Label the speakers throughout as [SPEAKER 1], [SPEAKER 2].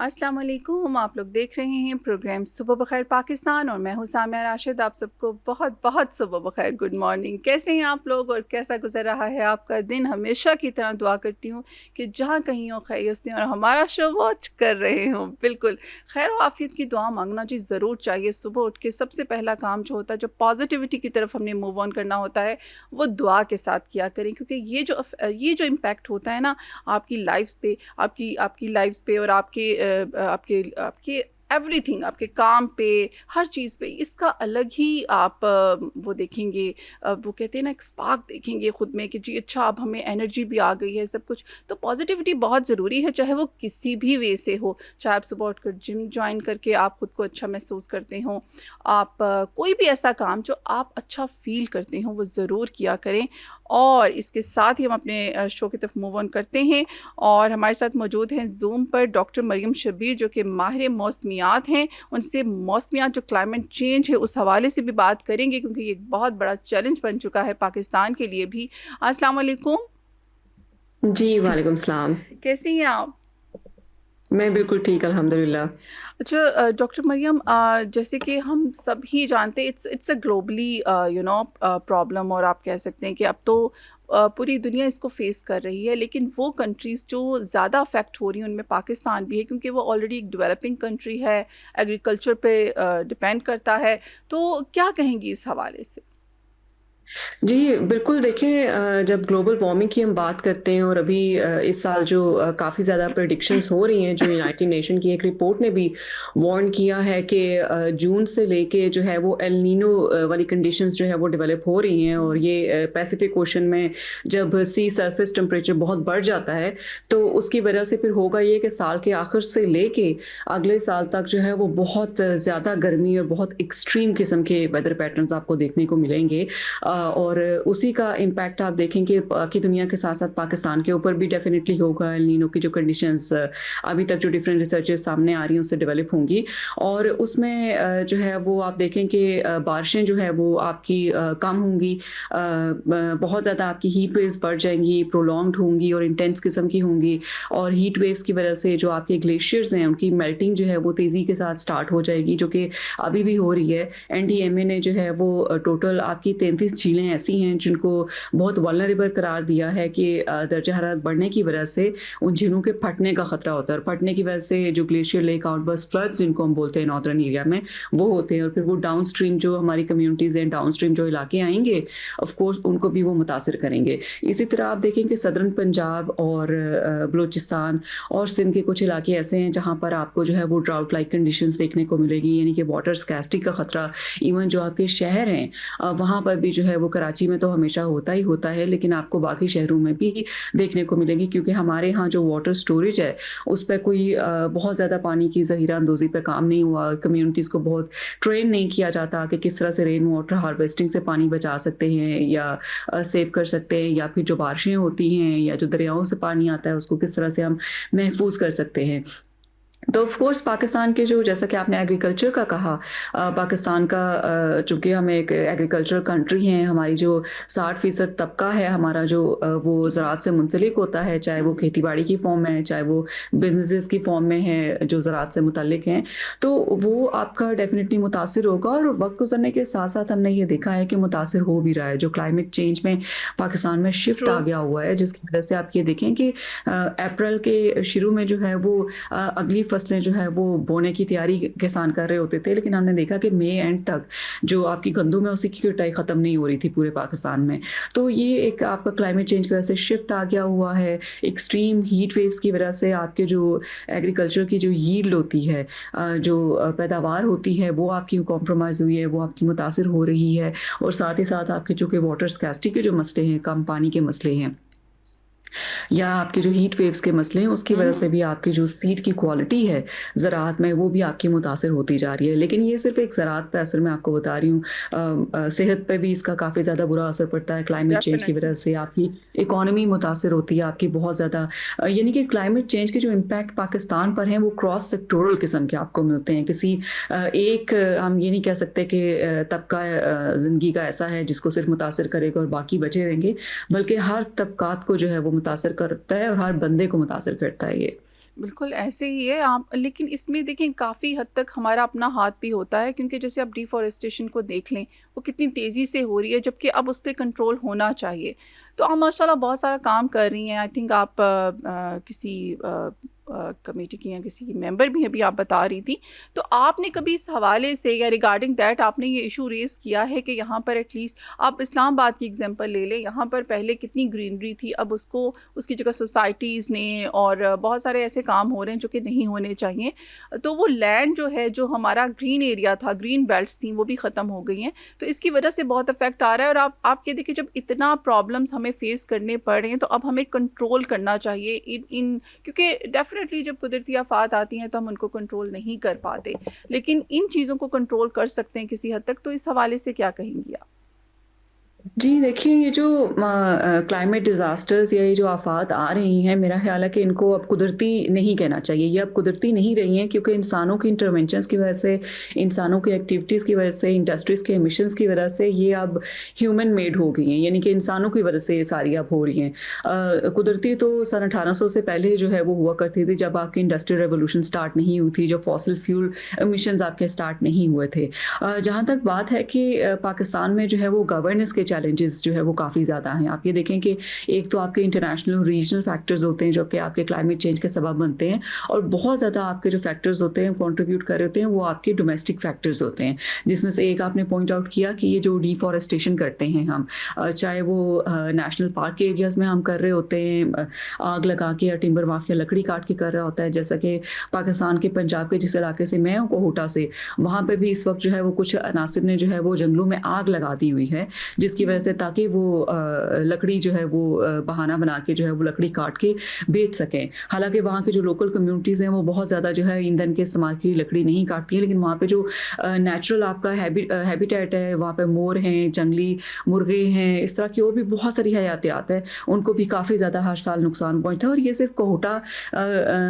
[SPEAKER 1] अस्सलाम वालेकुम। आप लोग देख रहे हैं प्रोग्राम सुबह बखैर पाकिस्तान और मैं हूं सामिया राशिद। आप सबको बहुत बहुत सुबह बखैर, गुड मॉर्निंग। कैसे हैं आप लोग और कैसा गुजर रहा है आपका दिन? हमेशा की तरह दुआ करती हूँ कि जहाँ कहीं हो खैरियत से और हमारा शो वॉच कर रहे हो। बिल्कुल खैर व आफियत की दुआ मांगना जी ज़रूर चाहिए। सुबह उठ के सबसे पहला काम जो होता है, जो पॉजिटिविटी की तरफ हमने मूव ऑन करना होता है, वो दुआ के साथ किया करें, क्योंकि ये जो इम्पैक्ट होता है ना आपकी लाइफ पे, आपकी लाइफ पे और आपके आपके एवरीथिंग, आपके काम पे, हर चीज़ पे, इसका अलग ही आप वो देखेंगे। वो कहते हैं ना, एक स्पार्क देखेंगे खुद में कि जी अच्छा, अब हमें एनर्जी भी आ गई है, सब कुछ। तो पॉजिटिविटी बहुत ज़रूरी है, चाहे वो किसी भी वे से हो। चाहे आप सुबह उठकर जिम ज्वाइन करके आप खुद को अच्छा महसूस करते हो, आप कोई भी ऐसा काम जो आप अच्छा फील करते हो वो ज़रूर किया करें। और इसके साथ ही हम अपने शो की तरफ मूव ऑन करते हैं। और हमारे साथ मौजूद हैं ज़ूम पर डॉक्टर मरियम शब्बीर, जो कि माहिर मौसमियात हैं। उनसे मौसमियात, जो क्लाइमेट चेंज है, उस हवाले से भी बात करेंगे, क्योंकि ये एक बहुत बड़ा चैलेंज बन चुका है पाकिस्तान के लिए भी। अस्सलाम वालेकुम।
[SPEAKER 2] जी, वालेकुम सलाम।
[SPEAKER 1] कैसी हैं आप?
[SPEAKER 2] मैं बिल्कुल ठीक अल्हम्दुलिल्लाह।
[SPEAKER 1] अच्छा डॉक्टर मरियम, जैसे कि हम सभी जानते हैं, इट्स अ ग्लोबली प्रॉब्लम, और आप कह सकते हैं कि अब तो पूरी दुनिया इसको फेस कर रही है। लेकिन वो कंट्रीज़ जो ज़्यादा अफेक्ट हो रही हैं उनमें पाकिस्तान भी है, क्योंकि वो ऑलरेडी एक डेवलपिंग कंट्री है, एग्रीकल्चर पे डिपेंड करता है। तो क्या कहेंगी इस हवाले से?
[SPEAKER 2] जी, बिल्कुल देखिए जब ग्लोबल वार्मिंग की हम बात करते हैं और अभी इस साल जो काफ़ी ज़्यादा प्रेडिक्शंस हो रही हैं, जो यूनाइटेड नेशन की एक रिपोर्ट ने भी वार्न किया है कि जून से लेके जो है वो एल नीनो वाली कंडीशंस जो है वो डेवलप हो रही हैं और ये पैसिफिक ओशन में जब सी सरफेस टेम्परेचर बहुत बढ़ जाता है, तो उसकी वजह से फिर होगा ये कि साल के आखिर से लेके अगले साल तक जो है वो बहुत ज़्यादा गर्मी और बहुत एक्सट्रीम किस्म के वेदर पैटर्न्स आपको देखने को मिलेंगे। और उसी का इम्पैक्ट आप देखेंगे बाकी दुनिया के साथ-साथ पाकिस्तान के ऊपर भी डेफ़िनिटली होगा। एल नीनो की जो कंडीशंस अभी तक जो डिफरेंट रिसर्चेज़ सामने आ रही हैं, उससे डेवलप होंगी और उसमें जो है वो आप देखें कि बारिशें जो है वो आपकी कम होंगी। बहुत ज़्यादा आपकी हीट वेव्स बढ़ जाएँगी, प्रोलॉन्ग्ड होंगी और इंटेंस किस्म की होंगी और हीट वेव्स की वजह से जो आपके ग्लेशियर्स हैं, उनकी मेल्टिंग जो है वो तेज़ी के साथ स्टार्ट हो जाएगी, जो कि अभी भी हो रही है। एनडीएमए ने जो है वो टोटल आपकी 33 झीलें ऐसी हैं जिनको बहुत वल्नरेबल करार दिया है कि दर्जा हरारत बढ़ने की वजह से उन झीलों के फटने का खतरा होता है और फटने की वजह से जो ग्लेशियर लेक आउटबर्स्ट फ्लड्स जिनको हम बोलते हैं नॉर्दर्न एरिया में, वो होते हैं और फिर वो डाउन स्ट्रीम जो हमारी कम्युनिटीज़ हैं, डाउन स्ट्रीम जो इलाके आएँगे, ऑफ कोर्स उनको भी वो मुतासिर करेंगे। इसी तरह आप देखें कि सदर्न पंजाब और बलूचिस्तान और सिंध के कुछ इलाके ऐसे हैं जहाँ पर आपको जो है वो ड्राउट लाइक कंडीशंस देखने को मिलेगी, यानी कि वाटर स्कैर्सिटी का खतरा। इवन जो आपके शहर हैं वहाँ पर भी जो है वो कराची में तो हमेशा होता ही होता है, लेकिन आपको बाकी शहरों में भी देखने को मिलेगी क्योंकि हमारे यहाँ जो वाटर स्टोरेज है, उस पे कोई बहुत ज़्यादा पानी की ज़ख़ीरा अंदोज़ी पे काम नहीं हुआ। कम्युनिटीज़ को बहुत ट्रेन नहीं किया जाता कि किस तरह से रेन वाटर हार्वेस्टिंग से पानी बचा सकते हैं या सेव कर सकते हैं या फिर जो बारिशें होती हैं या जो दरियाओं से पानी आता है, उसको किस तरह से हम महफूज़ कर सकते हैं। तो ऑफ कोर्स पाकिस्तान के जो जैसा कि आपने एग्रीकल्चर का कहा पाकिस्तान का चूँकि हम एक एग्रीकल्चर कंट्री हैं, हमारी जो 60% तबका है हमारा जो वो ज़राअत से मुंसलिक होता है, चाहे वो खेती-बाड़ी की फ़ॉर्म में है, चाहे वो बिज़नेसेस की फ़ॉर्म में है, जो ज़राअत से मुतल्लिक हैं, तो वो आपका डेफ़िनिटली मुतासिर होगा और वक़्त गुज़रने के साथ-साथ हमने ये देखा है कि मुतासिर हो भी रहा है। जो क्लाइमेट चेंज में पाकिस्तान में शिफ्ट
[SPEAKER 1] ट्रू।
[SPEAKER 2] आ गया हुआ है, जिसकी वजह से आप ये देखें कि अप्रैल के शुरू में जो है वो अगली फसलें जो है वो बोने की तैयारी किसान कर रहे होते थे, लेकिन हमने देखा कि मई एंड तक जो आपकी गंदुम है उसकी कटाई खत्म नहीं हो रही थी पूरे पाकिस्तान में। तो ये एक आपका क्लाइमेट चेंज की वजह से शिफ्ट आ गया हुआ है। एक्सट्रीम हीट वेव्स की वजह से आपके जो एग्रीकल्चर की जो यील्ड होती है जो पैदावार होती है वो आपकी कॉम्प्रोमाइज़ हुई है, वो आपकी मुतासिर हो रही है और साथ ही साथ आपके चूँकि वाटर स्कैर्सिटी के जो मसले हैं, कम पानी के मसले हैं या आपके जो हीट वेव्स के मसले हैं, उसकी
[SPEAKER 1] हुँ,
[SPEAKER 2] वजह
[SPEAKER 1] हुँ।
[SPEAKER 2] से भी आपकी जो सीड की क्वालिटी है ज़राअत में, वो भी आपकी मुतासिर होती जा रही है। लेकिन ये सिर्फ़ एक ज़राअत पे असर मैं आपको बता रही हूँ सेहत पे भी इसका काफ़ी ज़्यादा बुरा असर पड़ता है क्लाइमेट चेंज की
[SPEAKER 1] डेफ़िनिटली।
[SPEAKER 2] वजह से। आपकी इकॉनमी मुतासिर होती है, आपकी बहुत ज़्यादा यानी कि क्लाइमेट चेंज के जो इम्पैक्ट पाकिस्तान पर हैं, वो क्रॉस सेक्टोरल किस्म के आपको मिलते हैं। किसी एक हम ये नहीं कह सकते कि तबका ज़िंदगी का ऐसा है जिसको सिर्फ़ मुतासिर करेगा और बाकी बचे रहेंगे, बल्कि हर तबकात को जो है वो मुतासिर करता है और हर बंदे को मुतासिर करता है ये।
[SPEAKER 1] बिल्कुल ऐसे ही है आप, लेकिन इसमें देखिए काफ़ी हद तक हमारा अपना हाथ भी होता है, क्योंकि जैसे आप डिफ़ॉरेस्टेशन को देख लें, वो कितनी तेज़ी से हो रही है, जबकि अब उस पे कंट्रोल होना चाहिए। तो आप माशाल्लाह बहुत सारा काम कर रही हैं। आई थिंक आप किसी कमेटी की या किसी की मेंबर भी अभी आप बता रही थी। तो आपने कभी इस हवाले से या रिगार्डिंग दैट आपने ये इशू रेज़ किया है कि यहाँ पर एटलीस्ट आप इस्लामाबाद की एग्जांपल ले लें, यहाँ पर पहले कितनी ग्रीनरी थी, अब उसको उसकी जगह सोसाइटीज़ ने और बहुत सारे ऐसे काम हो रहे हैं जो कि नहीं होने चाहिए। तो वो लैंड जो है, जो हमारा ग्रीन एरिया था, ग्रीन बेल्ट्स थी, वो भी ख़त्म हो गई हैं। तो इसकी वजह से बहुत इफ़ेक्ट आ रहा है, और आप ये देखिए, जब इतना प्रॉब्लम्स हमें फेस करने पड़ रहे हैं, तो अब हमें कंट्रोल करना चाहिए इन क्योंकि डेफिनेटली जब कुदरती आफात आती हैं तो हम उनको कंट्रोल नहीं कर पाते, लेकिन इन चीज़ों को कंट्रोल कर सकते हैं किसी हद तक। तो इस हवाले से क्या कहेंगी आप?
[SPEAKER 2] जी, देखिए ये जो क्लाइमेट डिज़ास्टर्स या ये जो आफ़ात आ रही हैं, मेरा ख़्याल है कि इनको अब कुदरती नहीं कहना चाहिए। ये अब कुदरती नहीं रही हैं, क्योंकि इंसानों की इंटरवेंशंस की वजह से, इंसानों की एक्टिविटीज़ की वजह से, इंडस्ट्रीज़ के एमिशंस की वजह से ये अब ह्यूमन मेड हो गई हैं, यानी कि इंसानों की वजह से ये सारी अब हो रही हैं। कुदरती तो सन 1800 से पहले जो है वो हुआ करती थी, जब आपकी इंडस्ट्रियल रेवोल्यूशन स्टार्ट नहीं हुई थी, जब फॉसिल फ्यूल एमिशंस आपके स्टार्ट नहीं हुए थे। जहाँ तक बात है कि पाकिस्तान में जो है वो गवर्नेंस के चैलेंजेस जो है वो काफ़ी ज़्यादा हैं। आप ये देखें कि एक तो आपके इंटरनेशनल और रीजनल फैक्टर्स होते हैं जो कि आपके क्लाइमेट चेंज के सबब बनते हैं, और बहुत ज़्यादा आपके जो फैक्टर्स होते हैं कंट्रीब्यूट कर रहे होते हैं वो आपके डोमेस्टिक फैक्टर्स होते हैं, जिसमें से एक आपने पॉइंट आउट किया कि ये जो डिफॉरेस्टेशन करते हैं हम, चाहे वो नेशनल पार्क के एरियाज़ में हम कर रहे होते हैं, आग लगा के या टिम्बर माफिया लकड़ी काट के कर रहा होता है, जैसा कि पाकिस्तान के पंजाब के जिस इलाके से मैं हूँ, कोहोटा से, वहाँ पे भी इस वक्त जो है वो कुछ अनासिर ने जो है वो जंगलों में आग लगा दी हुई है, जिसकी वजह से ताकि वो लकड़ी जो है वो बहाना बना के जो है वो लकड़ी काट के बेच सकें। हालांकि वहाँ की जो लोकल कम्युनिटीज़ हैं वो बहुत ज़्यादा जो है ईंधन के इस्तेमाल की लकड़ी नहीं काटती हैं, लेकिन वहाँ पे जो नेचुरल आपका हैबिटेट है, वहाँ पे मोर हैं, जंगली मुर्गे हैं, इस तरह की और भी बहुत सारी हयातियात है, उनको भी काफ़ी ज़्यादा हर साल नुकसान पहुँचता है। और ये सिर्फ कोहोटा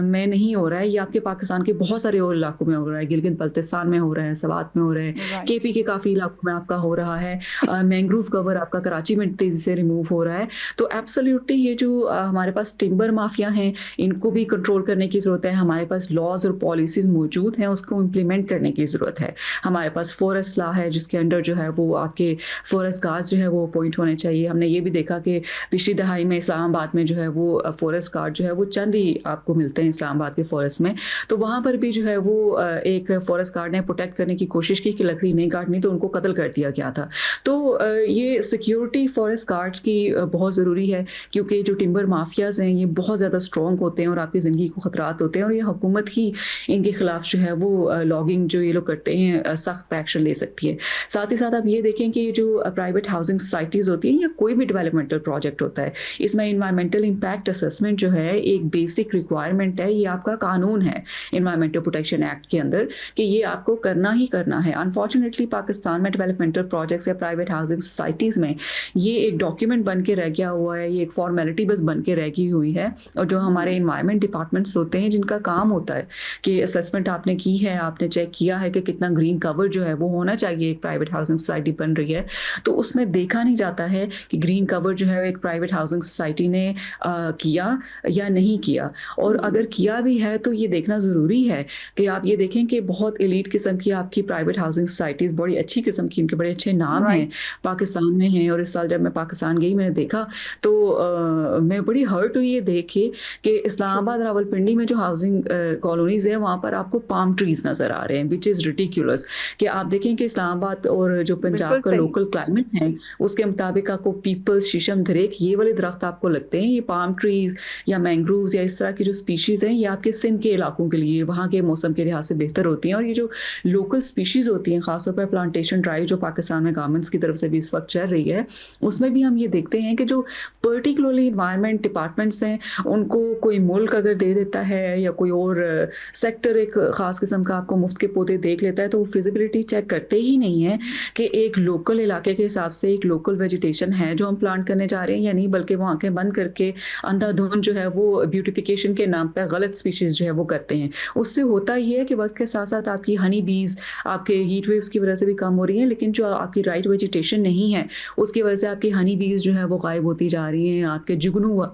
[SPEAKER 2] में नहीं हो रहा है, ये आपके पाकिस्तान के बहुत सारे और इलाकों में हो रहा है, गिलगित बल्तिस्तान में हो रहा है, सवात में हो रहा है,
[SPEAKER 1] राइट।
[SPEAKER 2] केपी के काफ़ी इलाकों में आपका हो रहा है, मैंग्रोव कवर आपका कराची में तेज़ी से रिमूव हो रहा है। तो एब्सोल्युटली ये जो हमारे पास टिम्बर माफिया हैं, इनको भी कंट्रोल करने की ज़रूरत है। हमारे पास लॉज और पॉलिसीज़ मौजूद हैं, उसको इम्प्लीमेंट करने की ज़रूरत है। हमारे पास फॉरेस्ट लॉ है, जिसके अंडर जो है वो आपके फॉरेस्ट गार्ड्स जो है वो अपॉइंट होने चाहिए। हमने ये भी देखा कि पिछली दहाई में इस्लामाबाद में जो है वो फॉरेस्ट गार्ड जो है वो चंद ही आपको मिलते हैं इस्लामाबाद के फॉरेस्ट में। तो वहाँ पर भी जो है वो एक फॉरेस्ट गार्ड ने प्रोटेक्ट करने की कोशिश की कि लकड़ी नहीं काटनी, तो उनको कत्ल कर दिया गया था। तो ये सिक्योरिटी फॉरेस्ट गार्ड्स की बहुत ज़रूरी है, क्योंकि जो टिम्बर माफियाज़ हैं ये बहुत ज़्यादा स्ट्रॉन्ग होते हैं और आपकी ज़िंदगी को ख़तरात होते हैं, और ये हुकूमत ही इनके खिलाफ जो है वो लॉगिंग जो ये लोग करते हैं सख्त एक्शन ले सकती है। साथ ही साथ आप ये देखें कि जो प्राइवेट हाउसिंग सोसाइटीज़ होती हैं या कोई भी डेवलपमेंटल प्रोजेक्ट होता है, इसमें इन्वायरमेंटल इम्पैक्ट असेसमेंट जो है एक बेसिक रिक्वायरमेंट है, ये आपका कानून है इन्वायरमेंटल प्रोटेक्शन एक्ट के अंदर कि ये आपको करना ही करना है। अनफॉर्चुनेटली पाकिस्तान में डेवलपमेंटल प्रोजेक्ट्स या प्राइवेट हाउसिंग सोसाइटीज़ में ये एक डॉक्यूमेंट बन के रह गया हुआ है, ये एक फॉर्मेलिटी बस बन के रह गई हुई है। और जो हमारे इन्वायरमेंट डिपार्टमेंट्स होते हैं जिनका काम होता है कि असेसमेंट आपने की है, आपने चेक किया है कि कितना ग्रीन कवर जो है वो होना चाहिए, एक प्राइवेट हाउसिंग सोसाइटी बन रही है, तो उसमें देखा नहीं जाता है कि ग्रीन कवर जो है एक प्राइवेट हाउसिंग सोसाइटी ने किया या नहीं किया। और अगर किया भी है तो ये देखना ज़रूरी है कि आप ये देखें कि बहुत एलीट किस्म की आपकी प्राइवेट हाउसिंग सोसाइटीज़, बड़ी अच्छी किस्म की, उनके बड़े अच्छे नाम हैं,
[SPEAKER 1] राइट।
[SPEAKER 2] पाकिस्तान में हैं। और इस साल जब मैं पाकिस्तान गई, मैंने देखा तो मैं बड़ी हर्ट हुई ये देख के कि इस्लामाबाद रावलपिंडी में जो हाउसिंग कॉलोनीज़ है वहाँ पर आपको पाम ट्रीज़ नज़र आ रहे हैं, विच इज़ रिडिकुलस। कि आप देखें कि इस्लामाबाद और जो पंजाब
[SPEAKER 1] बिल्कुल
[SPEAKER 2] का
[SPEAKER 1] सही।
[SPEAKER 2] लोकल क्लाइमेट है उसके मुताबिक आपको पीपल्स, शीशम, धरेक ये वाले दरख्त आपको लगते हैं। ये पाम ट्रीज़ या मैंग्रोव्स या इस तरह की जो स्पीशीज़ हैं ये आपके सिंध के इलाकों के लिए, वहाँ के मौसम के लिहाज से बेहतर होती हैं। और ये जो लोकल स्पीशीज़ होती हैं, ख़ासतौर पर प्लांटेशन ड्राइव जो पाकिस्तान में गवर्नमेंट्स की तरफ से भी इस वक्त चल रही है, उसमें भी हम ये देखते हैं कि जो पर्टिकुलरली इन्वायरमेंट डिपार्टमेंट्स हैं उनको कोई मुल्क अगर दे देता है या कोई और सेक्टर एक ख़ास किस्म का आपको मुफ्त के पौधे देख लेता है, तो वो फिजिबिलिटी चेक करते ही नहीं है कि एक लोकल इलाके के हिसाब से एक लोकल वेजिटेशन है जो हम प्लांट करने जा रहे हैं या नहीं, बल्कि वो आंखें बंद करके अंधाधुंध जो है वो ब्यूटिफिकेशन के नाम पर गलत स्पीशीज़ जो है वो करते हैं। उससे होता ये है कि वक्त के साथ साथ आपकी हनी बीज आपके हीट वेव्स की वजह से भी कम हो रही हैं, लेकिन जो आपकी राइट वेजिटेशन नहीं है उसकी वजह से आपकी हनी बीज जो है वो गायब होती जा रही हैं, आपके जुगनू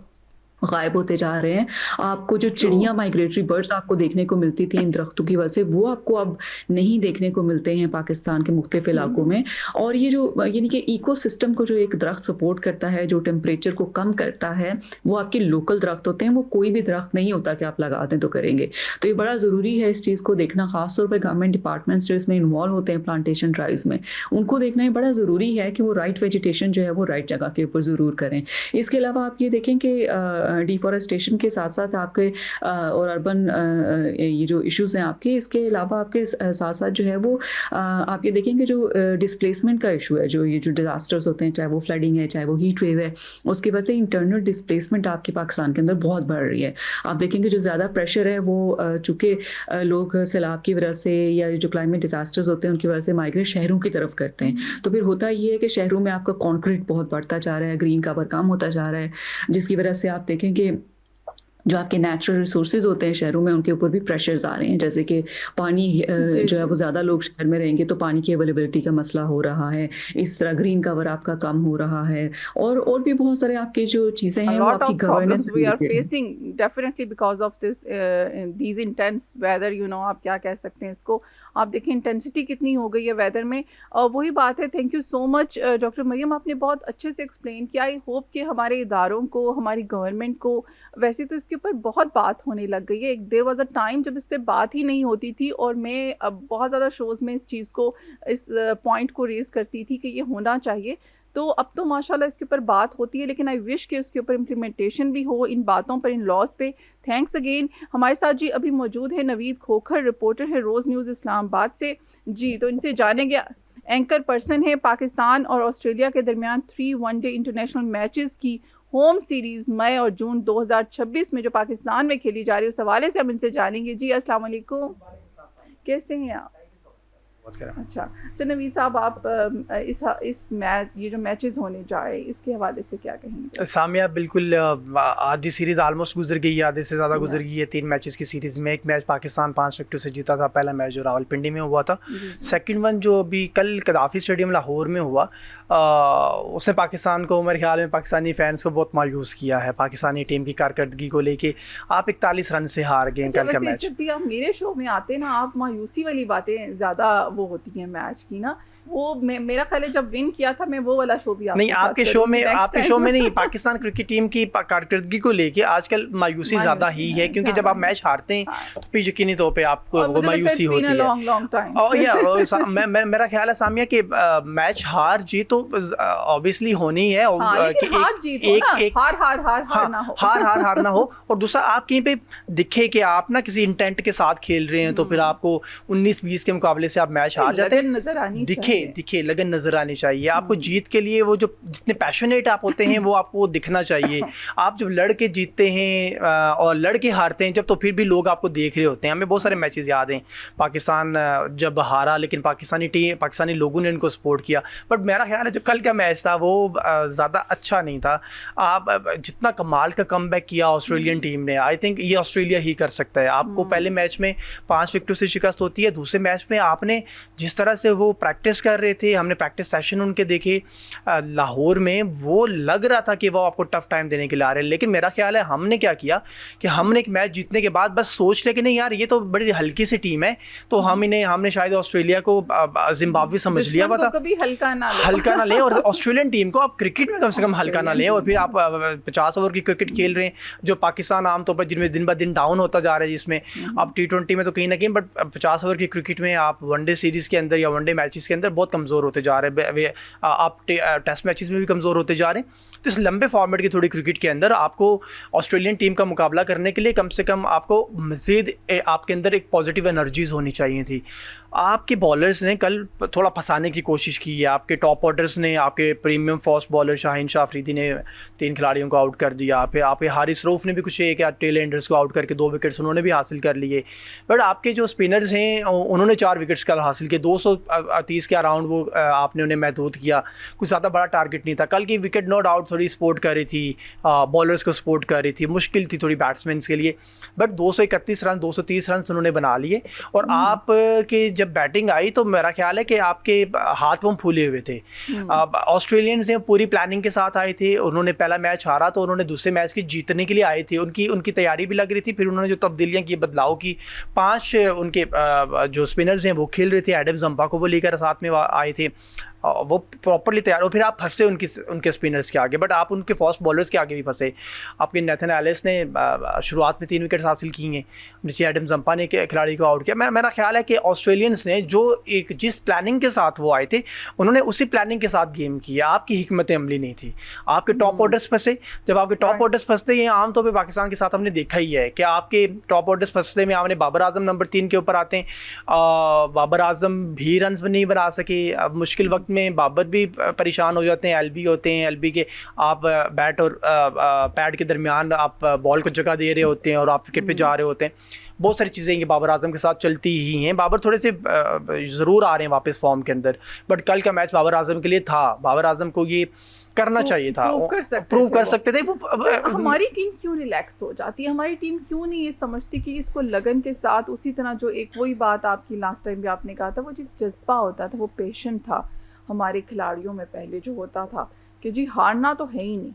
[SPEAKER 2] गायब होते जा रहे हैं। आपको जो
[SPEAKER 1] ट्रू।
[SPEAKER 2] चिड़िया माइग्रेटरी बर्ड्स आपको देखने को मिलती थी इन दरख्तों की वजह से, वो आपको अब नहीं देखने को मिलते हैं पाकिस्तान के मुख्तलिफ इलाकों में। और ये जो यानी कि इकोसिस्टम को जो एक दरख्त सपोर्ट करता है, जो टेम्परेचर को कम करता है, वो आपके लोकल दरख्त होते हैं। वो कोई भी दरख्त नहीं होता कि आप लगा दें तो करेंगे। तो ये बड़ा ज़रूरी है इस चीज़ को देखना, खासतौर पर गवर्नमेंट डिपार्टमेंट्स जो इसमें इन्वॉल्व होते हैं प्लांटेशन ड्राइव्स में, उनको देखना ये बड़ा ज़रूरी है कि वो राइट वेजिटेशन जो है वो राइट जगह के ऊपर ज़रूर करें। इसके अलावा आप ये देखें कि डिफॉरेस्टेशन के साथ साथ आपके और अर्बन ये जो इश्यूज़ हैं आपके, इसके अलावा आपके साथ साथ जो है वो आप ये देखेंगे जो डिस्प्लेसमेंट का इशू है, जो ये जो डिज़ास्टर्स होते हैं, चाहे वो फ्लडिंग है, चाहे वो हीट वेव है, उसकी वजह से इंटरनल डिस्प्लेसमेंट आपके पाकिस्तान के अंदर बहुत बढ़ रही है। आप देखेंगे जो ज़्यादा प्रेशर है वो चूँकि लोग सैलाब की वजह से या जो क्लाइमेट डिज़ास्टर्स होते हैं उनकी वजह से माइग्रेट शहरों की तरफ करते हैं। तो फिर होता ये है कि शहरों में आपका कंक्रीट बहुत बढ़ता जा रहा है, ग्रीन कवर कम होता जा रहा है, जिसकी वजह से आप देखें कि जो आपके नेचुरल रिसोर्सेज होते हैं शहरों में, उनके ऊपर भी प्रेशर्स आ रहे हैं। जैसे कि पानी जो है वो ज़्यादा लोग शहर में रहेंगे तो पानी की अवेलेबिलिटी का मसला हो रहा है, इस तरह ग्रीन कवर आपका कम हो रहा है, और भी बहुत सारे आपके जो चीज़ें
[SPEAKER 1] A
[SPEAKER 2] हैं वो
[SPEAKER 1] lot
[SPEAKER 2] आपकी
[SPEAKER 1] of
[SPEAKER 2] governance
[SPEAKER 1] problems we are facing definitely because of this these intense weather, you know, आप क्या कह सकते हैं इसको। आप देखें इंटेंसिटी कितनी हो गई है वेदर में। और वही बात है, thank you so much doctor Mariam, आपने बहुत अच्छे से एक्सप्लेन किया। आई होप कि हमारे इदारों को, हमारी गवर्नमेंट को, वैसे तो इसके ऊपर बहुत बात होने लग गई है। एक देयर वाज अ टाइम जब इस पर बात ही नहीं होती थी, और मैं अब बहुत ज़्यादा शोज़ में इस चीज़ को, इस पॉइंट को रेज़ करती थी कि ये होना चाहिए। तो अब तो माशाल्लाह इसके ऊपर बात होती है, लेकिन आई विश कि उसके ऊपर इम्प्लीमेंटेशन भी हो, इन बातों पर, इन लॉज पे। Thanks again. हमारे साथ जी अभी मौजूद है नवीद खोखर, रिपोर्टर है रोज़ न्यूज़ इस्लामाबाद से जी। तो इनसे जानेंगे, एंकर पर्सन है पाकिस्तान और ऑस्ट्रेलिया के दरमियान 3 वनडे इंटरनेशनल मैचेस की होम सीरीज़ मई और जून 2026 में जो पाकिस्तान में खेली जा रही है, उस हवाले से हम इनसे जानेंगे। जी अस्सलाम वालेकुम, कैसे हैं आप? अच्छा, तो नवीद साहब, आप इस मैच, ये जो मैचेस होने जा रहे हैं, इसके हवाले से क्या कहेंगे?
[SPEAKER 3] सामिया, बिल्कुल आधी सीरीज़ आलमोस्ट गुजर गई है, आधे से ज़्यादा गुजर गई है 3 मैचेस की सीरीज़ में। एक मैच पाकिस्तान 5 विकेटों से जीता था, पहला मैच जो रावलपिंडी में हुआ था। सेकंड वन जो अभी कल कदाफ़ी स्टेडियम लाहौर में हुआ, उसने पाकिस्तान को, मेरे ख्याल में पाकिस्तानी फैंस को बहुत मायूस किया है पाकिस्तानी टीम की कारकर्दगी को लेके। आप 41 रन से हार गए कल का मैच।
[SPEAKER 1] जब भी आप मेरे शो में आते ना, आप मायूसी वाली बातें ज़्यादा वो होती हैं मैच की ना, वो मेरा ख्याल है जब विन किया था मैं वो वाला शो भी
[SPEAKER 3] नहीं, आपके शो में नहीं, पाकिस्तान क्रिकेट टीम की कारकर्दगी को लेके आजकल मायूसी ज़्यादा ही है, क्योंकि जब आप मैच हारते हैं तो फिर यकीनी तौर पे आपको वो मायूसी होती है। मेरा ख्याल है सामिया कि मैच हार जीत तो ऑब्वियसली होनी है, हार ना हो, और दूसरा आप कहीं पे दिखे कि आप ना किसी इंटेंट के साथ खेल रहे हैं, तो फिर आपको 19-20 के मुकाबले से आप मैच हार जाते हैं। दिखे लगन नजर आनी चाहिए आपको जीत के लिए। वो जो जितने पैशनेट आप होते हैं वो आपको दिखना चाहिए। आप जब लड़ के जीतते हैं और लड़ के हारते हैं जब, तो फिर भी लोग आपको देख रहे होते हैं। हमें बहुत सारे मैचेस याद हैं, पाकिस्तान जब हारा लेकिन पाकिस्तानी लोगों ने उनको सपोर्ट किया। बट मेरा ख्याल है जो कल का मैच था वो ज़्यादा अच्छा नहीं था। आप जितना कमाल का कमबैक किया ऑस्ट्रेलियन टीम ने, आई थिंक ये ऑस्ट्रेलिया ही कर सकता है। आपको पहले मैच में 5 विकेटों से शिकस्त होती है, दूसरे मैच में आपने जिस तरह से वो प्रैक्टिस कर रहे थे, हमने प्रैक्टिस सेशन उनके देखे लाहौर में, वो लग रहा था कि वो आपको टफ टाइम देने के लिए आ रहे हैं। लेकिन मेरा ख्याल है हमने क्या किया कि हमने एक मैच जीतने के बाद बस सोच लिया कि नहीं यार ये तो बड़ी हल्की सी टीम है, तो हमने शायद ऑस्ट्रेलिया को जिम्बाब्वे समझ लिया था,
[SPEAKER 1] कभी हल्का ना
[SPEAKER 3] लें। और ऑस्ट्रेलियन टीम को आप क्रिकेट में कम से कम हल्का ना लें। और फिर आप 50 ओवर की क्रिकेट खेल रहे हैं, जो पाकिस्तान आमतौर पर जिनमें दिन ब दिन डाउन होता जा रहा है, जिसमें आप T20 में तो कहीं ना कहीं, बट 50 ओवर की क्रिकेट में आप वनडे सीरीज़ के अंदर या वनडे मैचेस के अंदर बहुत कमज़ोर होते जा रहे हैं। आप टेस्ट मैचेस में भी कमज़ोर होते जा रहे हैं। तो इस लंबे फॉर्मेट की थोड़ी क्रिकेट के अंदर आपको ऑस्ट्रेलियन टीम का मुकाबला करने के लिए कम से कम आपको मज़ीद आपके अंदर एक पॉजिटिव एनर्जीज़ होनी चाहिए थी। आपके बॉलर्स ने कल थोड़ा फंसाने की कोशिश की है। आपके टॉप ऑर्डर्स ने, आपके premium fast bowler Shaheen Shah Afridi ने 3 खिलाड़ियों को आउट कर दिया। फिर आपके हारिस रऊफ ने भी कुछ एक या टेल एंडर्स को आउट करके 2 विकेट्स उन्होंने भी हासिल कर लिए। बट आपके जो स्पिनर्स हैं उन्होंने 4 विकेट्स कल हासिल किए। 230 के अराउंड वो आपने उन्हें महदूद किया। कुछ ज़्यादा बड़ा टारगेट नहीं था। कल की विकेट नो डाउट थोड़ी सपोर्ट कर रही थी, बॉलर्स को सपोर्ट कर रही थी, मुश्किल थी थोड़ी बैट्समैन के लिए। बट 231 रन 230 रन उन्होंने बना लिए। और आप के जब जब बैटिंग आई तो मेरा ख्याल है कि आपके हाथ पांव फूले हुए थे। ऑस्ट्रेलियंस ने पूरी प्लानिंग के साथ आए थे, उन्होंने पहला मैच हारा तो उन्होंने दूसरे मैच के जीतने के लिए आए थे, उनकी तैयारी भी लग रही थी। फिर उन्होंने जो तब्दीलियाँ की, बदलाव की, 5 उनके जो स्पिनर्स हैं वो खेल रहे थे, एडम जंपा को वो लेकर साथ में आए थे, वो प्रॉपरली तैयार हो। फिर आप फंसे उनके स्पिनर्स के आगे, बट आप उनके फास्ट बॉलर्स के आगे भी फंसे। आपके नेथन एलिस ने शुरुआत में 3 विकेट्स हासिल की हैं, नीचे एडम जंपा ने खिलाड़ी को आउट किया। मेरा ख्याल है कि ऑस्ट्रेलियंस ने जो जिस प्लानिंग के साथ वो आए थे उन्होंने उसी प्लानिंग के साथ गेम किया। आपकी हिकमत अमली नहीं थी, आपके टॉप ऑर्डर्स फंसे। जब आपके टॉप ऑर्डर्स फंसते हैं, आमतौर पर पाकिस्तान के साथ हमने देखा ही है कि आपके टॉप ऑर्डर्स फंसते में आपने बाबर आजम नंबर 3 के ऊपर आते हैं। बाबर आजम भी रन नहीं बना सके। अब मुश्किल वक्त में बाबर भी परेशान हो जाते हैं, एलबी होते हैं, एलबी के आप बैट और पैड के दरमियान आप बॉल को जगह दे रहे होते हैं और आप विकेट पे जा रहे होते हैं। बहुत सारी चीज़ें ये बाबर आजम के साथ चलती ही हैं। बाबर थोड़े से ज़रूर आ रहे हैं वापस फॉर्म के अंदर, बट कल का मैच बाबर आजम के लिए था। बाबर आजम को ये करना चाहिए था, प्रूव कर सकते थे। वो
[SPEAKER 1] हमारी टीम क्यों रिलैक्स हो जाती है? हमारी टीम क्यों नहीं ये समझती कि इसको लगन के साथ, उसी तरह जो एक वही बात आपकी लास्ट टाइम भी आपने कहा था, वो जो जज्बा होता था, वो पेशेंट था हमारे खिलाड़ियों में पहले जो होता था कि जी हारना तो है ही नहीं,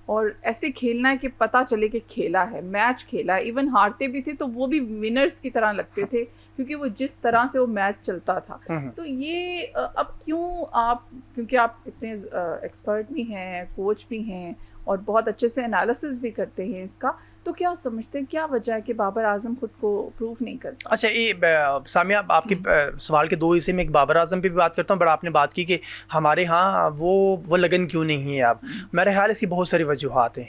[SPEAKER 1] और ऐसे खेलना है कि पता चले कि खेला है, मैच खेला है। इवन हारते भी थे तो वो भी विनर्स की तरह लगते थे, क्योंकि वो जिस तरह से वो मैच चलता था। तो ये अब क्यों आप, क्योंकि आप इतने एक्सपर्ट भी हैं, कोच भी हैं और बहुत अच्छे से एनालिसिस भी करते हैं इसका, तो क्या समझते हैं क्या वजह है कि बाबर आजम खुद को प्रूव नहीं करता?
[SPEAKER 3] अच्छा, ये सामिया आपके सवाल के 2 हिस्से में, एक बाबर आजम पे भी बात करता हूँ, बट आपने बात की कि हमारे यहाँ वो लगन क्यों नहीं है। आप मेरे ख्याल इसकी बहुत सारी वजूहात हैं।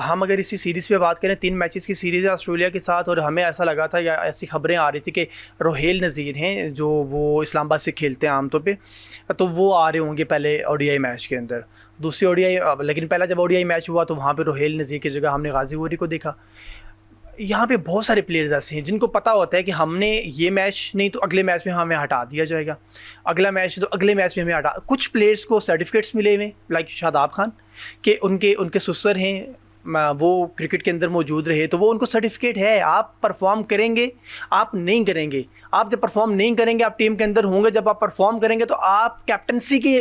[SPEAKER 3] हम अगर इसी सीरीज़ पे बात करें, 3 मैचेस की सीरीज़ है ऑस्ट्रेलिया के साथ, और हमें ऐसा लगा था या ऐसी खबरें आ रही थी कि रोहेल नज़ीर हैं जो वो इस्लामाबाद से खेलते हैं आमतौर पे, तो वो आ रहे होंगे पहले ओडीआई मैच के अंदर, दूसरी ओडीआई। लेकिन पहला जब ओडीआई मैच हुआ तो वहाँ पे रोहेल नज़ीर की जगह हमने गाजी वोरी को देखा। यहाँ पे बहुत सारे प्लेयर्स ऐसे हैं जिनको पता होता है कि हमने ये मैच नहीं तो अगले मैच में हमें हटा दिया जाएगा, अगला मैच तो अगले मैच में हमें हटा। कुछ प्लेयर्स को सर्टिफिकेट्स मिले हुए, लाइक शादाब खान के उनके सुसर हैं, वो क्रिकेट के अंदर मौजूद रहे, तो वो उनको सर्टिफिकेट है। आप परफॉर्म करेंगे, आप नहीं करेंगे। आप जब परफॉर्म नहीं करेंगे, आप टीम के अंदर होंगे, जब आप परफॉर्म करेंगे तो आप कैप्टनसी के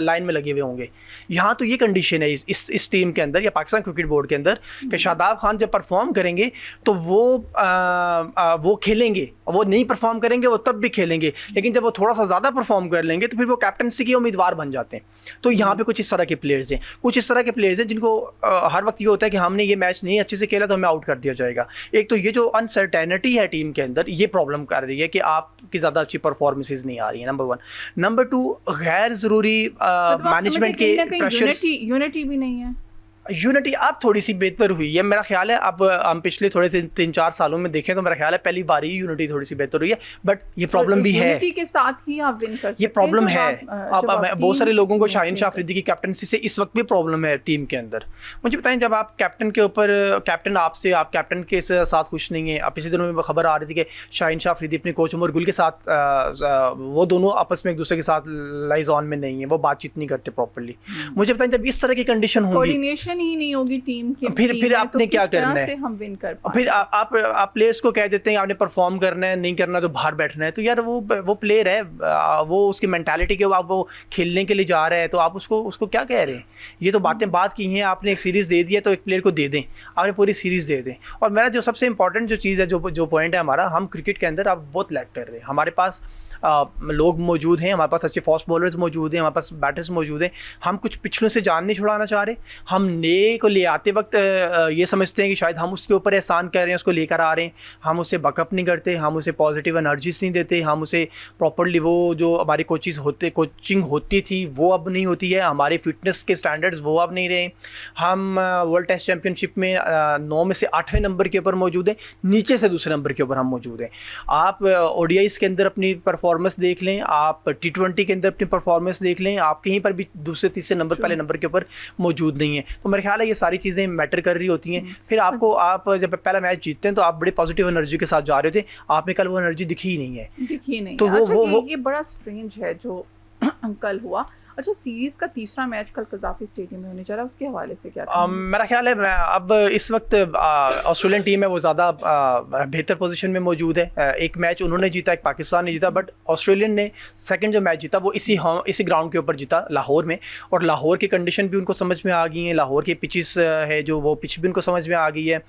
[SPEAKER 3] लाइन में लगे हुए होंगे। यहाँ तो ये कंडीशन है इस टीम के अंदर या पाकिस्तान क्रिकेट बोर्ड के अंदर कि शादाब खान जब परफॉर्म करेंगे तो वो खेलेंगे, वो नहीं परफॉर्म करेंगे वो तब भी खेलेंगे, लेकिन जब वो थोड़ा सा ज़्यादा परफॉर्म कर लेंगे तो फिर वो कैप्टनसी के उम्मीदवार बन जाते हैं। तो यहाँ पे कुछ इस तरह के प्लेयर्स हैं, कुछ इस तरह के प्लेयर्स हैं जिनको हर वक्त ये होता है कि हमने ये मैच नहीं अच्छे से खेला तो हमें आउट कर दिया जाएगा। एक तो ये जो अनसर्टेनिटी है टीम के अंदर, ये प्रॉब्लम कर रही है कि आपकी ज़्यादा अच्छी परफॉर्मेंसेज नहीं आ रही है, नंबर 1। नंबर 2, गैर ज़रूरी मैनेजमेंट के प्रेशर,
[SPEAKER 1] यूनिटी भी नहीं है।
[SPEAKER 3] यूनिटी आप थोड़ी सी बेहतर हुई है मेरा ख्याल है। अब हम पिछले थोड़े से 3-4 सालों में देखें तो मेरा ख्याल है पहली बार ही यूनिटी थोड़ी सी बेहतर हुई है, बट ये प्रॉब्लम भी है।
[SPEAKER 1] यूनिटी के साथ ही आप विन कर सकते हैं,
[SPEAKER 3] ये प्रॉब्लम है। अब बहुत सारे लोगों को शाहीन शाह अफरीदी की कैप्टनसी से इस वक्त भी प्रॉब्लम है टीम के अंदर। मुझे बताएं, जब आप कैप्टन के ऊपर, कैप्टन आपसे, आप कैप्टन के साथ खुश नहीं है। अब पिछले दिनों में खबर आ रही थी कि शाहीन शाह अफरीदी अपने कोच उमर गुल के साथ, वो दोनों आपस में एक दूसरे के साथ लाइज ऑन में नहीं है, वो बातचीत नहीं करते प्रॉपरली। मुझे बताएं, जब इस तरह की कंडीशन होगी,
[SPEAKER 1] कोऑर्डिनेशन ही नहीं होगी टीम की,
[SPEAKER 3] फिर आपने क्या करना है?
[SPEAKER 1] हम विन कर
[SPEAKER 3] फिर आप प्लेयर्स को कह देते हैं आपने परफॉर्म करना है, नहीं करना तो बाहर बैठना है। तो यार वो प्लेयर है, वो उसकी मेंटालिटी के आप वो खेलने के लिए जा रहा है, तो आप उसको क्या कह रहे हैं? ये तो बात की हैं। आपने एक सीरीज़ दे दिया तो एक प्लेयर को दे दें, आपने पूरी सीरीज़ दे दें। और मेरा जो सबसे इंपॉर्टेंट जो चीज़ है, जो पॉइंट है हमारा, हम क्रिकेट के अंदर आप बहुत लैग कर रहे हैं। हमारे पास लोग मौजूद हैं, हमारे पास अच्छे फास्ट बॉलर्स मौजूद हैं, हमारे पास बैटर्स मौजूद हैं। हम कुछ पिछलों से जान नहीं छुड़ाना चाह रहे। हम नए को ले आते वक्त ये समझते हैं कि शायद हम उसके ऊपर एहसान कर रहे हैं, उसको लेकर आ रहे हैं। हम उसे बकअप नहीं करते, हम उसे पॉजिटिव एनर्जीज नहीं देते, हम उसे प्रॉपरली वो जो हमारी कोचिंग होती थी वो अब नहीं होती है, हमारे फिटनेस के स्टैंडर्ड्स वो अब नहीं रहे। हम वर्ल्ड टेस्ट चैम्पियनशिप में 9 में से 8वें नंबर के ऊपर मौजूद हैं, नीचे से दूसरे नंबर के ऊपर हम मौजूद हैं। आप ओडीआईज़ के अंदर अपनी परफॉर्मेंस देख लें, आप T20 के अंदर अपनी परफॉर्मेंस देख लें, आप कहीं पर भी दूसरे तीसरे नंबर, पहले नंबर के ऊपर मौजूद नहीं है। तो मेरे ख्याल है ये सारी चीज़ें मैटर कर रही होती हैं। फिर आप जब पहला मैच जीतते हैं तो आप बड़े पॉजिटिव एनर्जी के साथ जा रहे थे, आप में कल वो एनर्जी दिखी ही नहीं है।
[SPEAKER 1] तो
[SPEAKER 3] वो
[SPEAKER 1] ये बड़ा स्ट्रेंज है जो कल हुआ। अच्छा, सीरीज का तीसरा मैच कल कज़ाफ़ी स्टेडियम में होने जा रहा है, उसके हवाले से क्या
[SPEAKER 3] मेरा ख्याल है अब इस वक्त ऑस्ट्रेलियन टीम है वो ज़्यादा बेहतर पोजीशन में मौजूद है। एक मैच उन्होंने जीता, एक पाकिस्तान ने जीता, बट ऑस्ट्रेलियन ने सेकंड जो मैच जीता वो इसी ग्राउंड के ऊपर जीता, लाहौर में। और लाहौर की कंडीशन भी उनको समझ में आ गई है, लाहौर की पिचेस है जो वो पिच भी उनको समझ में आ गई है,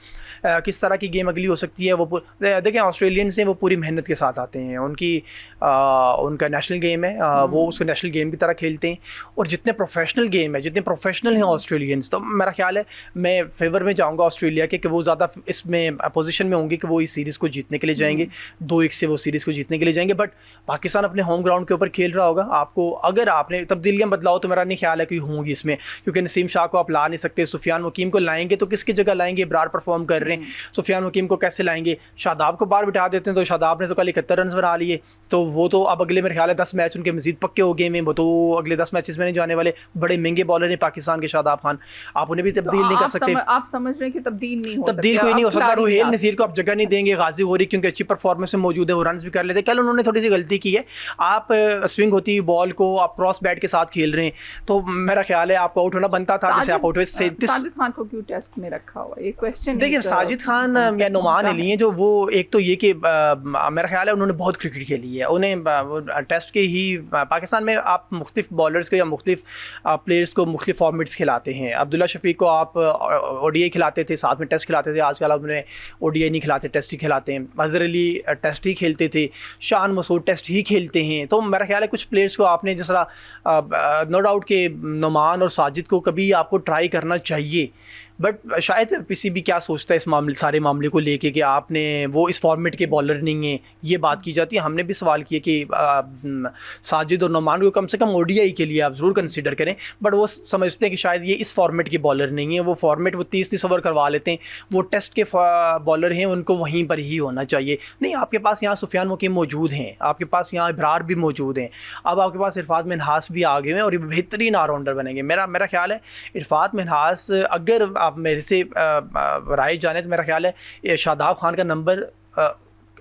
[SPEAKER 3] किस तरह की गेम अगली हो सकती है। वो देखें ऑस्ट्रेलियंस हैं वो पूरी मेहनत के साथ आते हैं, उनका नेशनल गेम है, वो उसको नेशनल गेम की तरह खेलते हैं। और जितने प्रोफेशनल गेम है, जितने प्रोफेशनल हैं ऑस्ट्रेलियंस, तो मेरा ख्याल है मैं फेवर में जाऊंगा ऑस्ट्रेलिया के कि वो ज़्यादा इसमें पोजीशन में होंगे कि वो इस सीरीज़ को जीतने के लिए जाएंगे, 2-1 से वो सीरीज़ को जीतने के लिए जाएंगे। बट पाकिस्तान अपने होम ग्राउंड के ऊपर खेल रहा होगा। आपको अगर आपने तब्दीलियाँ बदलाओ तो मेरा नहीं ख्याल है कि होंगी इसमें, क्योंकि नसीम शाह को आप ला नहीं सकते। सुफियान वकीम को लाएंगे तो किसकी जगह लाएंगे? इब्रार परफॉर्म कर रहे हैं, सुफियान वकीम को कैसे लाएंगे? शादाब को बाहर बिठा देते हैं, तो शादाब ने तो कल 71 रन बना लिए, तो वो तो अब अगले मेरे ख्याल है 10 मैच उनके मजीद पक्के हो गए हैं, वो तो अगले 10 मैचेस में नहीं जाने वाले। बड़े महंगे बॉलर हैं पाकिस्तान के शादाब खान, आप उन्हें भी तब्दील नहीं कर सकते।
[SPEAKER 1] आप समझ रहे हैं कि तब्दील नहीं हो सकती,
[SPEAKER 3] तब्दील कोई नहीं हो सकता। रुहेल नसीर को आप जगह नहीं देंगे, गाजी गोरी क्योंकि अच्छी परफॉर्मेंस में मौजूद है, वो रन भी कर लेते। कल उन्होंने थोड़ी सी गलती की है, आप स्विंग होती हुई बॉल को आप क्रॉस बैट के साथ खेल रहे हैं, तो मेरा ख्याल है आपको आउट होना बनता था, जैसे आप आउट हुए।
[SPEAKER 1] साजिद खान को क्यों टेस्ट में रखा हुआ है, ये क्वेश्चन।
[SPEAKER 3] देखिए साजिद खान या नुमान अली हैं जो वो, एक तो ये कि मेरा ख्याल है उन्होंने बहुत क्रिकेट खेली है, उन्हें टेस्ट के ही पाकिस्तान में आप मुख्तलिफ बॉलर्स को या मुख्तलिफ प्लेयर्स को मुख्तलिफ फॉर्मेट्स खिलाते हैं। अब्दुल्ला शफीक को आप ओडीआई खिलाते थे, साथ में टेस्ट खिलाते थे, आजकल आप उन्हें ओडीआई नहीं खिलाते, टेस्ट ही खिलाते हैं। अजहर अली टेस्ट ही खेलते थे, शान मसूद टेस्ट ही खेलते हैं। तो मेरा ख्याल है कुछ प्लेयर्स को आपने जिस तरह नो डाउट के नुमान और साजिद को कभी आपको ट्राई करना चाहिए, बट शायद पीसीबी क्या सोचता है इस सारे मामले को लेके कि आपने वो इस फॉर्मेट के बॉलर नहीं हैं, ये बात की जाती है। हमने भी सवाल किया कि साजिद और नुमान को कम से कम ओडीआई के लिए आप ज़रूर कंसिडर करें, बट वो समझते हैं कि शायद ये इस फॉर्मेट के बॉलर नहीं है। वो फॉर्मेट वो 30-30 ओवर करवा लेते हैं, वो टेस्ट के बॉलर हैं, उनको वहीं पर ही होना चाहिए। नहीं, आपके पास यहाँ सुफियान वकीम मौजूद हैं, आपके पास यहाँ इब्रार भी मौजूद हैं, अब आपके पास इरफात मिन्हास भी आ गए हैं और ये बेहतरीन ऑलराउंडर बनेंगे। मेरा ख्याल है इरफात मिन्हास, अगर आप मेरे से राय जाने तो मेरा ख्याल है शादाब खान का नंबर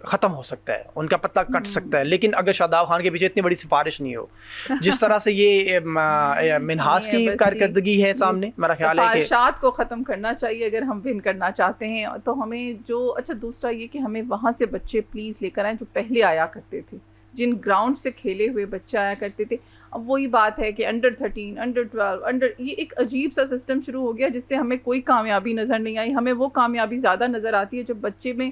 [SPEAKER 3] ख़त्म हो सकता है, उनका पत्ता कट सकता है, लेकिन अगर शादाब खान के पीछे इतनी बड़ी सिफारिश नहीं हो जिस तरह से ये मिन्हास की कारकर्दगी है सामने, मेरा ख्याल है कि
[SPEAKER 1] सिफारिशात को ख़त्म करना चाहिए अगर हम विन करना चाहते हैं। तो हमें जो अच्छा दूसरा ये कि हमें वहाँ से बच्चे प्लीज़ लेकर आएँ जो पहले आया करते थे, जिन ग्राउंड से खेले हुए बच्चे आया करते थे। अब वही बात है कि अंडर 13, अंडर 12, ये एक अजीब सा सिस्टम शुरू हो गया जिससे हमें कोई कामयाबी नज़र नहीं आई। हमें वो कामयाबी ज़्यादा नज़र आती है जब बच्चे में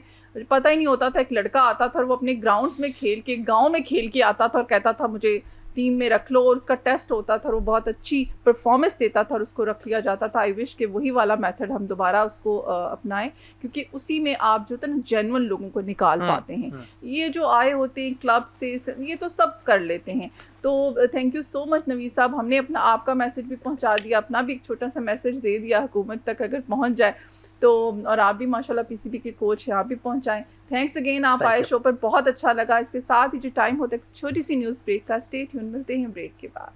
[SPEAKER 1] पता ही नहीं होता था, एक लड़का आता था और वो अपने ग्राउंड्स में खेल के, गांव में खेल के आता था और कहता था मुझे टीम में रख लो, और उसका टेस्ट होता था और वो बहुत अच्छी परफॉर्मेंस देता था और उसको रख लिया जाता था। आई विश कि वही वाला मेथड हम दोबारा उसको अपनाएं, क्योंकि उसी में आप जो है ना जेन्युइन लोगों को निकाल पाते हैं। ये जो आए होते हैं क्लब से, ये तो सब कर लेते हैं। तो thank you so much Naveed साहब, हमने अपना आपका मैसेज भी पहुंचा दिया, अपना भी एक छोटा सा मैसेज दे दिया हुकूमत तक अगर पहुंच जाए तो। और आप भी माशाल्लाह पीसीबी के कोच हैं, आप भी पहुंचाएं। थैंक्स अगेन, आप आए शो पर, बहुत अच्छा लगा। इसके साथ ही जो टाइम होता है छोटी सी न्यूज़ ब्रेक का, स्टे ट्यून, मिलते हैं ब्रेक के बाद।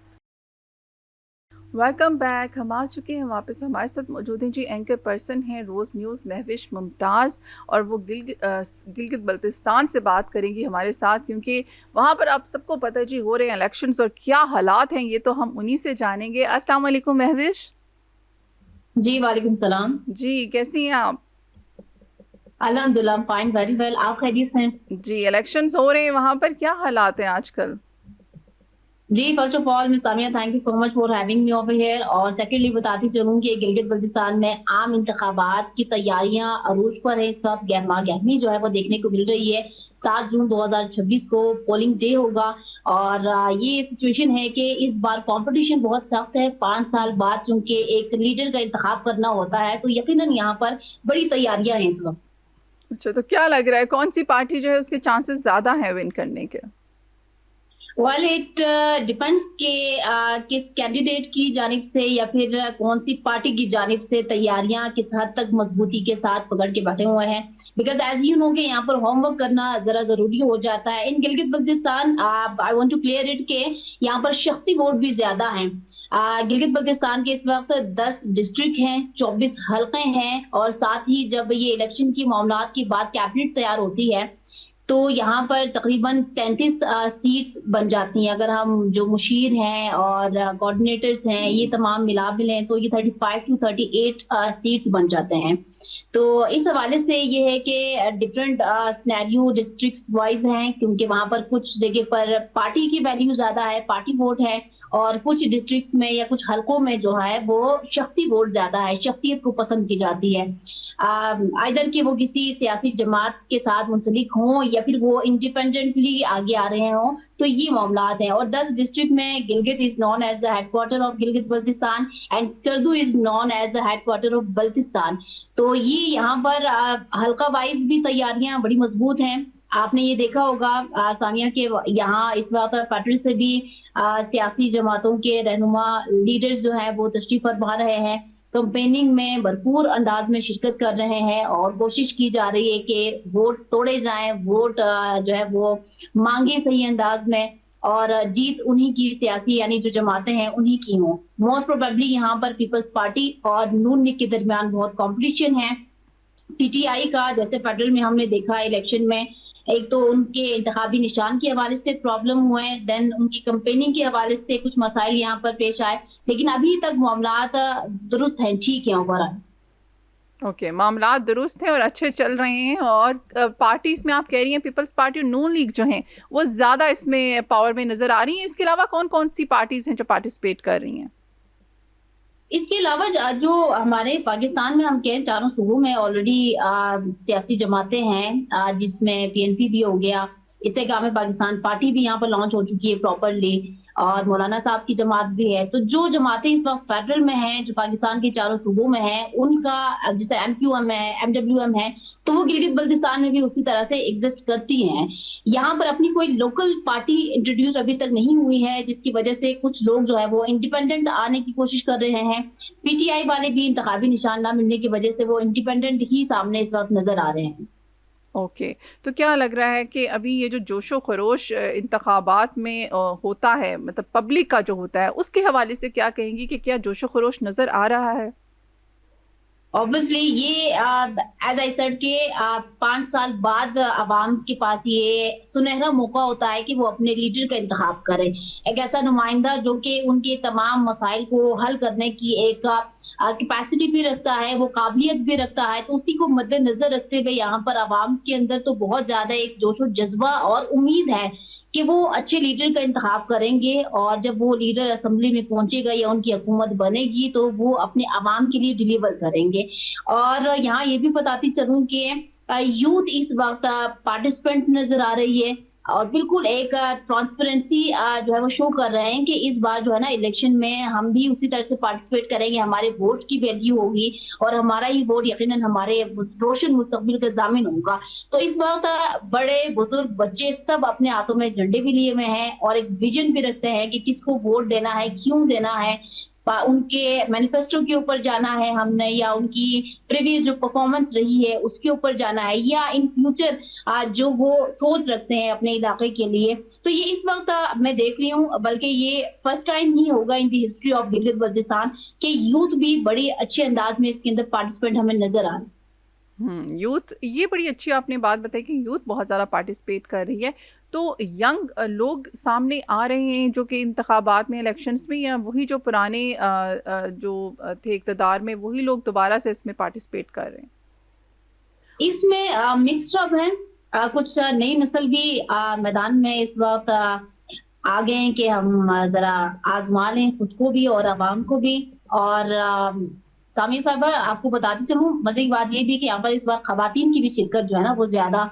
[SPEAKER 1] वेलकम बैक, हम आ चुके हैं वापस। हमारे साथ मौजूद हैं जी एंकर पर्सन हैं रोज़ न्यूज़ महविश मुमताज़, और वो गिलगित बल्तिस्तान से बात करेंगी हमारे साथ, क्योंकि वहाँ पर आप सबको पता है जी हो रहे हैं इलेक्शंस और क्या हालात हैं, ये तो हम उन्हीं से जानेंगे। अस्सलाम वालेकुम महविश।
[SPEAKER 4] जी वालेकुम सलाम
[SPEAKER 1] जी, कैसी हैं आप?
[SPEAKER 4] अल्हम्दुलिल्लाह, फाइन, वेरी वेल। आप खैरियत से हैं?
[SPEAKER 1] जी, इलेक्शंस हो रहे हैं, वहाँ पर क्या हालात हैं आजकल?
[SPEAKER 4] जी, first of all miss Samia, thank you so much for having me over here. और सेकेंडली बताती चलूँ कि गिलगित बल्तिस्तान में आम इंतखाबात की तैयारियां अरूज पर है। इस वक्त गहमा गहमी जो है वो देखने को मिल रही है। 7 जून 2026 को पोलिंग डे होगा, और ये सिचुएशन है कि इस बार कंपटीशन बहुत सख्त है। 5 साल बाद चूंकि एक लीडर का इंतखाब करना होता है, तो यकीनन यहाँ पर बड़ी तैयारियां हैं इस वक्त।
[SPEAKER 1] अच्छा, तो क्या लग रहा है कौन सी पार्टी जो है उसके चांसेस ज्यादा हैं विन करने के?
[SPEAKER 4] वेल, इट डिपेंड्स के किस कैंडिडेट की जानिब से या फिर कौन सी पार्टी की जानिब से तैयारियां किस हद तक मजबूती के साथ पकड़ के बैठे हुए हैं। बिकॉज एज यू नो कि यहाँ पर होमवर्क करना जरा जरूरी हो जाता है। In Gilgit Baltistan I want to clear it के यहाँ पर शख्सी वोट भी ज्यादा हैं। गिलगित बल्तिस्तान के इस वक्त 10 डिस्ट्रिक्ट हैं, 24 हल्के हैं, और साथ ही जब ये इलेक्शन की मामलात की बात कैबिनेट तैयार होती है तो यहाँ पर तकरीबन 33 सीट्स बन जाती हैं। अगर हम जो मुशीर हैं और कोऑर्डिनेटर्स हैं ये तमाम मिला भी लें तो ये 35 टू 38 सीट्स बन जाते हैं। तो इस हवाले से ये है कि डिफरेंट सिनेरियो डिस्ट्रिक्ट्स वाइज हैं, क्योंकि वहां पर कुछ जगह पर पार्टी की वैल्यू ज्यादा है, पार्टी वोट है, और कुछ डिस्ट्रिक्ट्स में या कुछ हलकों में जो है वो शख्सी वोट ज्यादा है, शख्सियत को पसंद की जाती है। आइदर कि वो किसी सियासी जमात के साथ मुंसलिक हों या फिर वो इंडिपेंडेंटली आगे आ रहे हों, तो ये मामलात हैं। और 10 डिस्ट्रिक्ट में Gilgit is known as the headquarter of Gilgit Baltistan and Skardu is known as the headquarter of Baltistan. तो ये यहाँ पर हल्का वाइज भी तैयारियां बड़ी मजबूत हैं। आपने ये देखा होगा सामिया के यहाँ इस वक्त फेडरल से भी सियासी जमातों के रहनुमा लीडर्स जो हैं वो तशरीफ फरमा रहे हैं, कैंपेनिंग में भरपूर अंदाज में शिरकत कर रहे हैं और कोशिश की जा रही है कि वोट तोड़े जाएं, वोट जो है वो मांगे सही अंदाज में, और जीत उन्हीं की सियासी यानी जो जमातें हैं उन्हीं की हों। मोस्ट प्रोबेबली यहाँ पर पीपल्स पार्टी और नून लीग के दरमियान बहुत कॉम्पिटिशन है। पीटीआई का जैसे फेडरल में हमने देखा इलेक्शन में, एक तो उनके इंतखाबी निशान के हवाले से प्रॉब्लम हुए, देन उनकी कैंपेनिंग के हवाले से कुछ मसाइल यहाँ पर पेश आए, लेकिन अभी तक मामलात दुरुस्त हैं, ठीक है ओवरऑल।
[SPEAKER 1] ओके, मामलात दुरुस्त हैं और अच्छे चल रहे हैं। और पार्टीज में आप कह रही हैं पीपल्स पार्टी और नून लीग जो हैं वो ज़्यादा इसमें पावर में नज़र आ रही हैं। इसके अलावा कौन कौन सी पार्टीज हैं जो पार्टिसिपेट कर रही हैं?
[SPEAKER 4] इसके अलावा जो हमारे पाकिस्तान में हम कहें चारों सूबों में ऑलरेडी सियासी जमातें हैं, जिसमें पीएनपी भी हो गया, इस्तेकाम पाकिस्तान पार्टी भी यहाँ पर लॉन्च हो चुकी है प्रॉपरली, और मौलाना साहब की जमात भी है। तो जो जमातें इस वक्त फेडरल में हैं, जो पाकिस्तान के चारों सूबों में हैं, उनका जैसे एमक्यूएम है, एमडब्ल्यूएम है, तो वो गिलगित बल्तिस्तान में भी उसी तरह से एग्जिस्ट करती हैं। यहाँ पर अपनी कोई लोकल पार्टी इंट्रोड्यूस अभी तक नहीं हुई है, जिसकी वजह से कुछ लोग जो है वो इंडिपेंडेंट आने की कोशिश कर रहे हैं। पीटीआई वाले भी इंतखाबी निशान ना मिलने की वजह से वो इंडिपेंडेंट ही सामने इस वक्त नजर आ रहे हैं।
[SPEAKER 1] ओके, तो क्या लग रहा है कि अभी ये जो जोशो खरोश इंतखाबात में होता है, मतलब पब्लिक का जो होता है, उसके हवाले से क्या कहेंगी कि क्या जोशो खरोश नज़र आ रहा है?
[SPEAKER 4] ऑब्वियसली ये एज आई सेड के 5 साल बाद अवाम के पास ये सुनहरा मौका होता है कि वो अपने लीडर का इंतखाब करें, एक ऐसा नुमाइंदा जो कि उनके तमाम मसाइल को हल करने की एक कैपेसिटी भी रखता है, वो काबिलियत भी रखता है। तो उसी को मद्देनजर रखते हुए यहाँ पर अवाम के अंदर तो बहुत ज्यादा एक जोश और जज्बा और उम्मीद है कि वो अच्छे लीडर का इंतखाब करेंगे, और जब वो लीडर असेंबली में पहुंचेगा या उनकी हुकूमत बनेगी तो वो अपने अवाम के लिए डिलीवर करेंगे। और यहाँ ये भी बताती चलूं कि यूथ इस वक्त पार्टिसिपेंट नजर आ रही है, और बिल्कुल एक ट्रांसपेरेंसी जो है वो शो कर रहे हैं कि इस बार जो है ना इलेक्शन में हम भी उसी तरह से पार्टिसिपेट करेंगे, हमारे वोट की वैल्यू होगी और हमारा ही वोट यकीनन हमारे रोशन मुस्तकबिल का जामिन होगा। तो इस वक्त बड़े बुजुर्ग बच्चे सब अपने हाथों में झंडे भी लिए हुए हैं और एक विजन भी रखते हैं कि किसको वोट देना है, क्यों देना है, उनके मैनिफेस्टो के ऊपर जाना है हमने, या उनकी प्रीवियस जो परफॉर्मेंस रही है उसके ऊपर जाना है, या इन फ्यूचर जो वो सोच रखते हैं अपने इलाके के लिए। तो ये इस वक्त मैं देख रही हूँ, बल्कि ये फर्स्ट टाइम ही होगा in the history of Gilgit Baltistan कि यूथ भी बड़े अच्छे अंदाज में इसके अंदर पार्टिसिपेंट हमें नजर आ रहे हैं।
[SPEAKER 1] यूथ, ये बड़ी अच्छी आपने बात बताई कि यूथ बहुत ज़्यादा पार्टिसिपेट कर रही है। तो यंग लोग सामने आ रहे हैं जो कि इंतखाबात में, इलेक्शंस में, या वही जो पुराने जो थे इक़्तिदार में वही लोग दोबारा से इसमें पार्टिसिपेट कर रहे हैं?
[SPEAKER 4] इसमें मिक्स्ड अप है, कुछ नई नस्ल भी मैदान में इस वक्त आ गए हैं कि हम जरा आजमा लें खुद को भी और अवाम को भी। और सामिया साहबा आपको बताती चलूं, मजे की बात ये भी कि यहाँ पर इस बार खवातीन की भी शिरकत जो है ना वो ज्यादा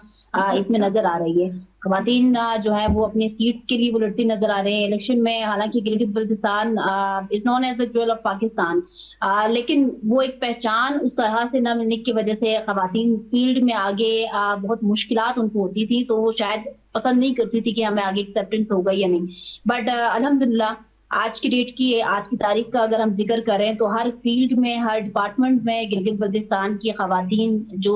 [SPEAKER 4] इसमें नजर आ रही है। खवातीन जो है वो अपने सीट्स के लिए वो लड़ती नजर आ रहे हैं इलेक्शन में। हालांकि Gilgit Baltistan is known as the jewel of Pakistan, लेकिन वो एक पहचान उस तरह से न मिलने की वजह से खवातीन फील्ड में आगे बहुत मुश्किलात उनको होती थी, तो वो शायद पसंद नहीं करती थी कि हमें आगे एक्सेप्टेंस होगा या नहीं। बट अल्हम्दुलिल्लाह आज की डेट की, आज की तारीख का अगर हम जिक्र करें तो हर फील्ड में, हर डिपार्टमेंट में गिलगित बल्तिस्तान की खवातीन, जो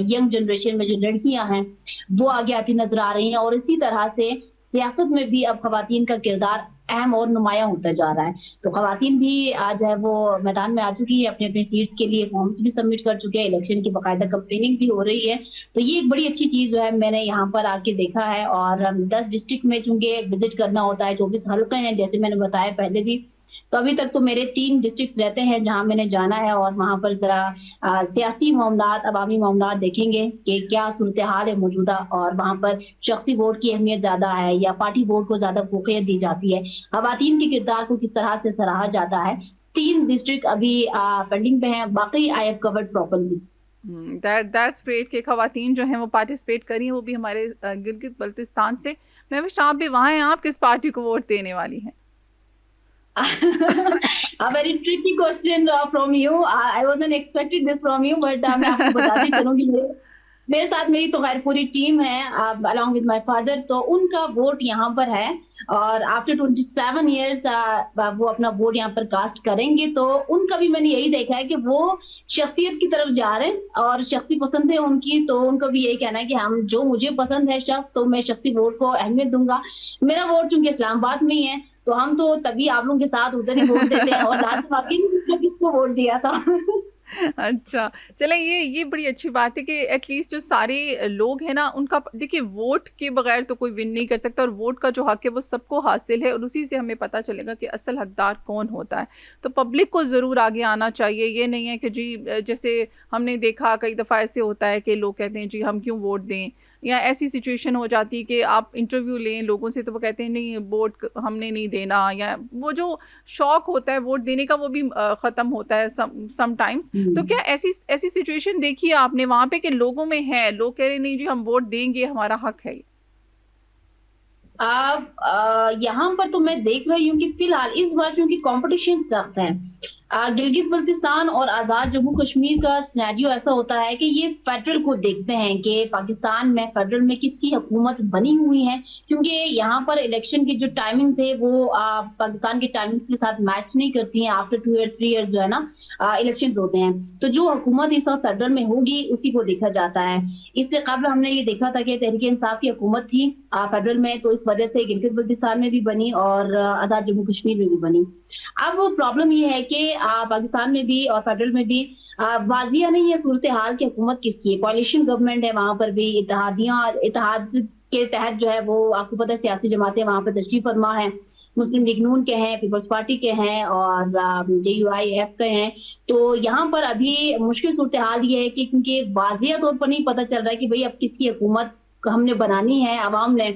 [SPEAKER 4] यंग जनरेशन में जो लड़कियां हैं वो आगे आती नजर आ रही हैं। और इसी तरह से सियासत में भी अब खवातीन का किरदार अहम और नुमाया होता जा रहा है। तो खवातीन भी आज है वो मैदान में आ चुकी है, अपने अपने सीट्स के लिए फॉर्म्स भी सबमिट कर चुके हैं, इलेक्शन की बाकायदा कंपेनिंग भी हो रही है। तो ये एक बड़ी अच्छी चीज जो है मैंने यहाँ पर आके देखा है। और 10 डिस्ट्रिक्ट में चूंकि विजिट करना होता है, 24 हल्के हैं जैसे मैंने बताया पहले भी, तो अभी तक तो मेरे 3 डिस्ट्रिक्ट्स रहते हैं जहां मैंने जाना है और वहां पर जरा सियासी मामलात, अवामी मामलात देखेंगे कि क्या सूरत हाल है मौजूदा, और वहां पर शख्सी वोट की अहमियत ज्यादा है या पार्टी वोट को ज्यादा फोकियत दी जाती है, खवातीन के किरदार को किस तरह से सराहा जाता है। 3 डिस्ट्रिक्ट अभी पेंडिंग पे हैं, बाकी I have covered properly.
[SPEAKER 1] That's great कि खवातीन जो हैं वो पार्टिसिपेट करी हैं, वो भी हमारे गिलगित बल्तिस्तान से। मैं भी आप भी वहाँ हैं, आप किस पार्टी को वोट देने वाली हैं?
[SPEAKER 4] A very tricky question from you. I wasn't expecting this from you, but मैं आपको बताती चलूंगी। मेरे साथ मेरी तो खैर पूरी टीम है, along with my father, तो उनका वोट यहाँ पर है और आफ्टर 27 इयर्स वो अपना वोट यहाँ पर कास्ट करेंगे। तो उनका भी मैंने यही देखा है कि वो शख्सियत की तरफ जा रहे हैं और शख्सी पसंद है उनकी, तो उनका भी यही कहना है कि हम जो मुझे पसंद है शख्स, तो मैं शख्सी वोट को अहमियत दूंगा। मेरा वोट चूंकि इस्लामाबाद में ही है, तो हम तो तभी आप लोगों के साथ उधर ही वोट देते हैं और लास्ट में किसको वोट दिया था।
[SPEAKER 1] अच्छा, चले ये बड़ी अच्छी बात है कि एटलीस्ट जो सारे लोग हैं ना, उनका देखिए वोट के बगैर तो कोई विन नहीं कर सकता, और वोट का जो हक है वो सबको हासिल है, और उसी से हमें पता चलेगा कि असल हकदार कौन होता है। तो पब्लिक को ज़रूर आगे आना चाहिए। ये नहीं है कि जी जैसे हमने देखा कई दफ़ा ऐसे होता है कि लोग कहते हैं जी हम क्यों वोट दें, या ऐसी सिचुएशन हो जाती है कि आप इंटरव्यू लें लोगों से तो वो कहते हैं नहीं वोट हमने नहीं देना, या वो जो शौक होता है वोट देने का वो भी ख़त्म होता है समटाइम्स। तो क्या ऐसी सिचुएशन देखी है आपने वहाँ पे कि लोगों में है, लोग कह रहे नहीं जी हम वोट देंगे, हमारा हक है?
[SPEAKER 4] यहाँ पर तो मैं देख रही हूँ कि फिलहाल इस बार चूंकि कंपटीशन सख्त है, गिलगित बल्तिस्तान और आजाद जम्मू कश्मीर का सिनेरियो ऐसा होता है कि ये फेडरल को देखते हैं कि पाकिस्तान में फेडरल में किसकी हुकूमत बनी हुई है, क्योंकि यहाँ पर इलेक्शन की जो टाइमिंग्स है वो पाकिस्तान के टाइमिंग्स के साथ मैच नहीं करती हैं। आफ्टर 2 or 3 years जो है ना इलेक्शंस होते हैं, तो जो हुकूमत इस वक्त फेडरल में होगी उसी को देखा जाता है। इससे कबल हमने ये देखा था कि तहरीक इंसाफ की हुकूमत थी फेडरल में, तो इस वजह से गिलगित बल्तिस्तान में भी बनी और आजाद जम्मू कश्मीर में भी बनी। अब प्रॉब्लम ये है कि पाकिस्तान में भी और फेडरल में भी वाजिया नहीं है सूरत हाल की हुकूमत किसकी है। कोalition गवर्नमेंट है, वहां पर भी इत्तेहाद के तहत जो है वो आपको पता है सियासी जमातें वहां पर तशरीफ फरमा है, मुस्लिम लीग नून के हैं, पीपल्स पार्टी के हैं और JUIF के हैं। तो यहाँ पर अभी मुश्किल सूरत हाल ये है कि क्योंकि वाजिया तौर पर नहीं पता चल रहा है कि भाई अब किसकी हुकूमत हमने बनानी है अवाम ने,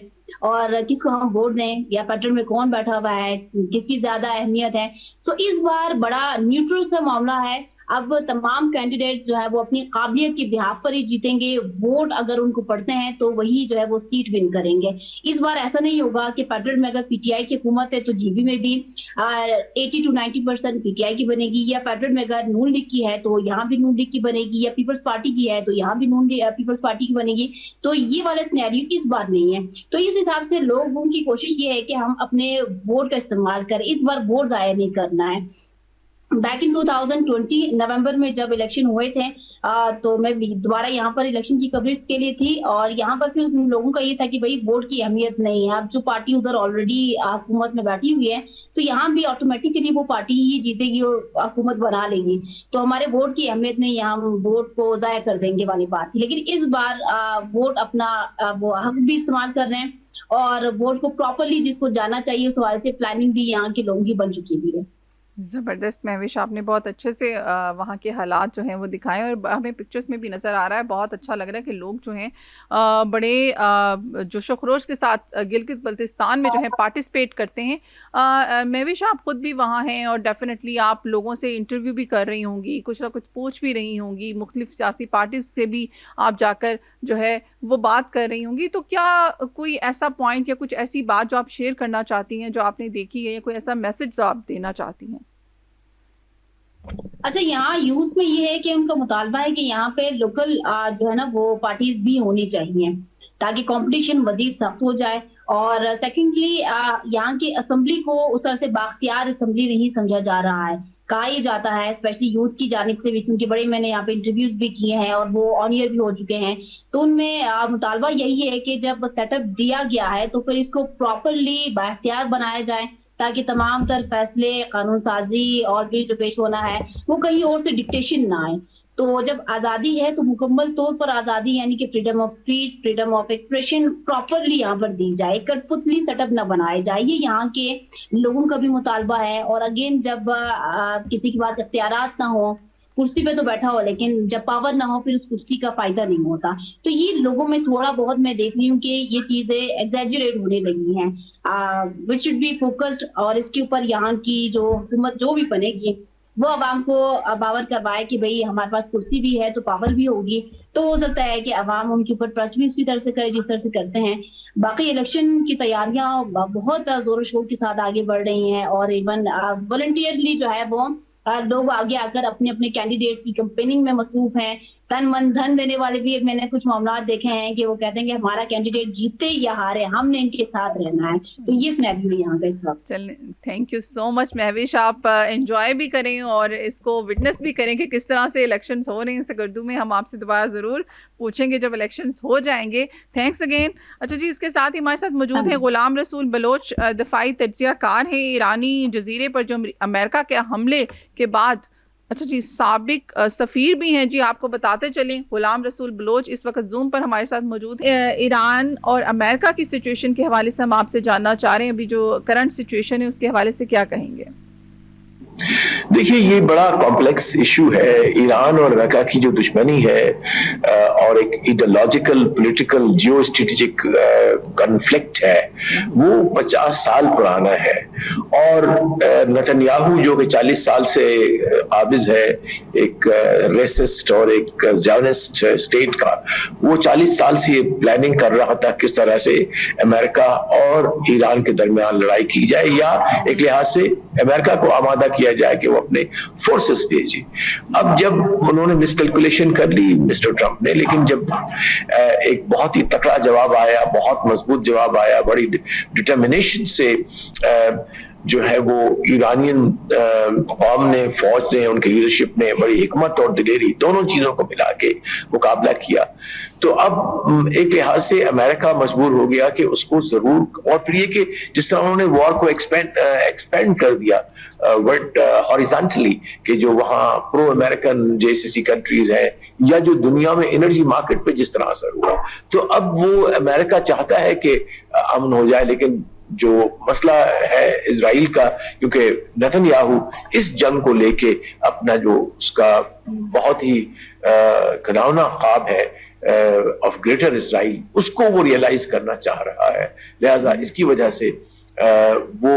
[SPEAKER 4] और किसको हम वोट दें, या फेडरल में कौन बैठा हुआ है, किसकी ज्यादा अहमियत है। सो इस बार बड़ा न्यूट्रल सा मामला है। अब तमाम कैंडिडेट जो है वो अपनी काबिलियत के बिहाफ पर ही जीतेंगे, वोट अगर उनको पड़ते हैं तो वही जो है वो सीट विन करेंगे। इस बार ऐसा नहीं होगा कि फेडरल में अगर PTI की हुकूमत है तो GB में भी 80 to 90% PTI की बनेगी, या फेडरल में अगर नून लीग की है तो यहाँ भी नून लीग की बनेगी, या पीपल्स पार्टी की है तो यहाँ भी पीपल्स पार्टी की बनेगी। तो ये वाला सिनेरियो इस बार नहीं है। तो इस हिसाब से लोगों की कोशिश ये है कि हम अपने वोट का इस्तेमाल करें, इस बार वोट जाया नहीं करना है। बैक इन 2020 नवंबर में जब इलेक्शन हुए थे तो मैं दोबारा यहाँ पर इलेक्शन की कवरेज के लिए थी, और यहाँ पर फिर लोगों का ये था कि भाई वोट की अहमियत नहीं है, अब जो पार्टी उधर ऑलरेडी हुकूमत में बैठी हुई है तो यहाँ भी ऑटोमेटिकली वो पार्टी ही जीतेगी और हुकूमत बना लेगी, तो हमारे वोट की अहमियत नहीं है, हम वोट को जाया कर देंगे वाली बात थी। लेकिन इस बार वोट अपना वो हक भी इस्तेमाल कर रहे हैं और वोट को प्रॉपरली जिसको जाना चाहिए उस हवाले से प्लानिंग भी यहाँ के लोगों की बन चुकी भी है।
[SPEAKER 1] ज़बरदस्त महविश, आपने बहुत अच्छे से वहाँ के हालात जो हैं वो दिखाए, और हमें पिक्चर्स में भी नज़र आ रहा है, बहुत अच्छा लग रहा है कि लोग जो हैं बड़े जोशो खरोश के साथ गिलगित बल्तिस्तान में जो है पार्टिसिपेट करते हैं। महविश, आप ख़ुद भी वहाँ हैं और डेफिनेटली आप लोगों से इंटरव्यू भी कर रही होंगी, कुछ ना कुछ पूछ भी रही होंगी, मुख्तलिफ सियासी पार्टीज से भी आप जाकर जो है वो बात कर रही होंगी। तो क्या कोई ऐसा पॉइंट या कुछ ऐसी बात जो आप शेयर करना चाहती हैं जो आपने देखी है, या कोई ऐसा मैसेज जो आप देना चाहती हैं?
[SPEAKER 4] अच्छा, यहाँ यूथ में ये है कि उनका मुतालबा है कि यहाँ पे लोकल जो है ना वो पार्टीज भी होनी चाहिए ताकि कंपटीशन मजीद सख्त हो जाए। और सेकेंडली यहाँ की असेंबली को उस तरह से बाख्तियार असेंबली नहीं समझा जा रहा है। कहा ही जाता है, स्पेशली यूथ की जानिब से भी, क्योंकि बड़े मैंने यहाँ पे इंटरव्यूज भी किए हैं और वो ऑन ईयर भी हो चुके हैं, तो उनमें मुतालबा यही है कि जब सेटअप दिया गया है तो फिर इसको प्रॉपरली बाइख्तियार बनाया जाए, ताकि तमाम तर फैसले, कानून साजी और भी जो पेश होना है वो कहीं और से डिक्टेशन ना आए। तो जब आजादी है तो मुकम्मल तौर पर आजादी, यानी कि freedom of speech, freedom of expression properly यहाँ पर दी जाए, कठपुतली सेटअप ना बनाए जाए, ये यहाँ के लोगों का भी मुतालबा है। और अगेन, जब किसी के पास इख्तियारात ना हो, कुर्सी पे तो बैठा हो लेकिन जब पावर ना हो फिर उस कुर्सी का फायदा नहीं होता। तो ये लोगों में थोड़ा बहुत मैं देख रही हूँ कि ये चीजें एग्जैजरेट होने लगी हैं, विच शुड बी फोकस्ड। और इसके ऊपर यहाँ की जो हुकूमत जो भी बनेगी वो अवाम को बावर करवाए कि भाई हमारे पास कुर्सी भी है तो पावर भी होगी, तो हो सकता है कि अवाम उनके ऊपर ट्रस्ट भी उसी तरह से करे जिस तरह से करते हैं। बाकी इलेक्शन की तैयारियां बहुत जोर शोर के साथ आगे बढ़ रही हैं और इवन वॉलंटियरली जो है वो लोग आगे आकर अपने अपने कैंडिडेट्स की कैंपेनिंग में मसरूफ हैं। तन मन धन देने वाले भी मैंने कुछ मामला देखे हैं कि वो कहते हैं कि हमारा कैंडिडेट जीते या हारे, हमने इनके साथ रहना है। तो ये सिनेरियो है यहाँ का इस वक्त।
[SPEAKER 1] चलिए, thank you so much Mahvish, आप एंजॉय भी करें और इसको विटनेस भी करें कि किस तरह से इलेक्शंस हो रहे हैं। सकर्दू में हम आपसे दोबारा ज़रूर पूछेंगे जब इलेक्शंस हो जाएंगे। Thanks again. अच्छा जी, इसके साथ ही हमारे साथ मौजूद हैं गुलाम रसूल बलोच, दफाई तज्जिया कार हैं। ईरानी जजीरे पर जो अमेरिका के हमले के बाद, अच्छा जी, साबिक सफ़ीर भी हैं जी, आपको बताते चलें। गुलाम रसूल बलोच इस वक्त जूम पर हमारे साथ मौजूद है। ईरान और अमेरिका की सिचुएशन के हवाले से हम आपसे जानना चाह रहे हैं, अभी जो करंट सिचुएशन है उसके हवाले से क्या कहेंगे?
[SPEAKER 5] देखिए, ये बड़ा कॉम्प्लेक्स इशू है। ईरान और अमेरिका की जो दुश्मनी है और एक ideological, political, geo strategic conflict है, वो 50 साल पुराना है। और नेतन्याहू जो कि 40 साल से काबिज है एक रेसिस्ट और एक ज़ायोनिस्ट स्टेट का, वो 40 साल से प्लानिंग कर रहा था किस तरह से अमेरिका और ईरान के दरमियान लड़ाई की जाए, या एक लिहाज से अमेरिका को आमादा किया जाए कि वो अपने फोर्सेस भेजे। अब जब उन्होंने मिसकैलकुलेशन कर ली मिस्टर ट्रंप ने, लेकिन जब एक बहुत ही तकड़ा जवाब आया, बहुत मजबूत जवाब आया, बड़ी डिटर्मिनेशन से जो है वो ईरानियन कौम ने, फौज ने, उनकी लीडरशिप ने बड़ी हिकमत और दिलेरी दोनों चीजों को मिला के मुकाबला किया। तो अब एक लिहाज से अमेरिका मजबूर हो गया कि उसको जरूर, और फिर ये कि जिस तरह उन्होंने वॉर को एक्सपेंड कर दिया हॉरिजॉन्टली, कि जो वहाँ प्रो अमेरिकन जेसीसी कंट्रीज हैं या जो दुनिया में एनर्जी मार्केट पे जिस तरह असर हुआ, तो अब वो अमेरिका चाहता है कि अमन हो जाए। लेकिन जो मसला है इजराइल का, क्योंकि नेतन्याहू इस जंग को लेके अपना जो उसका बहुत ही घिनौना ख्वाब है ऑफ ग्रेटर इजराइल, उसको वो रियलाइज करना चाह रहा है। लिहाजा इसकी वजह से वो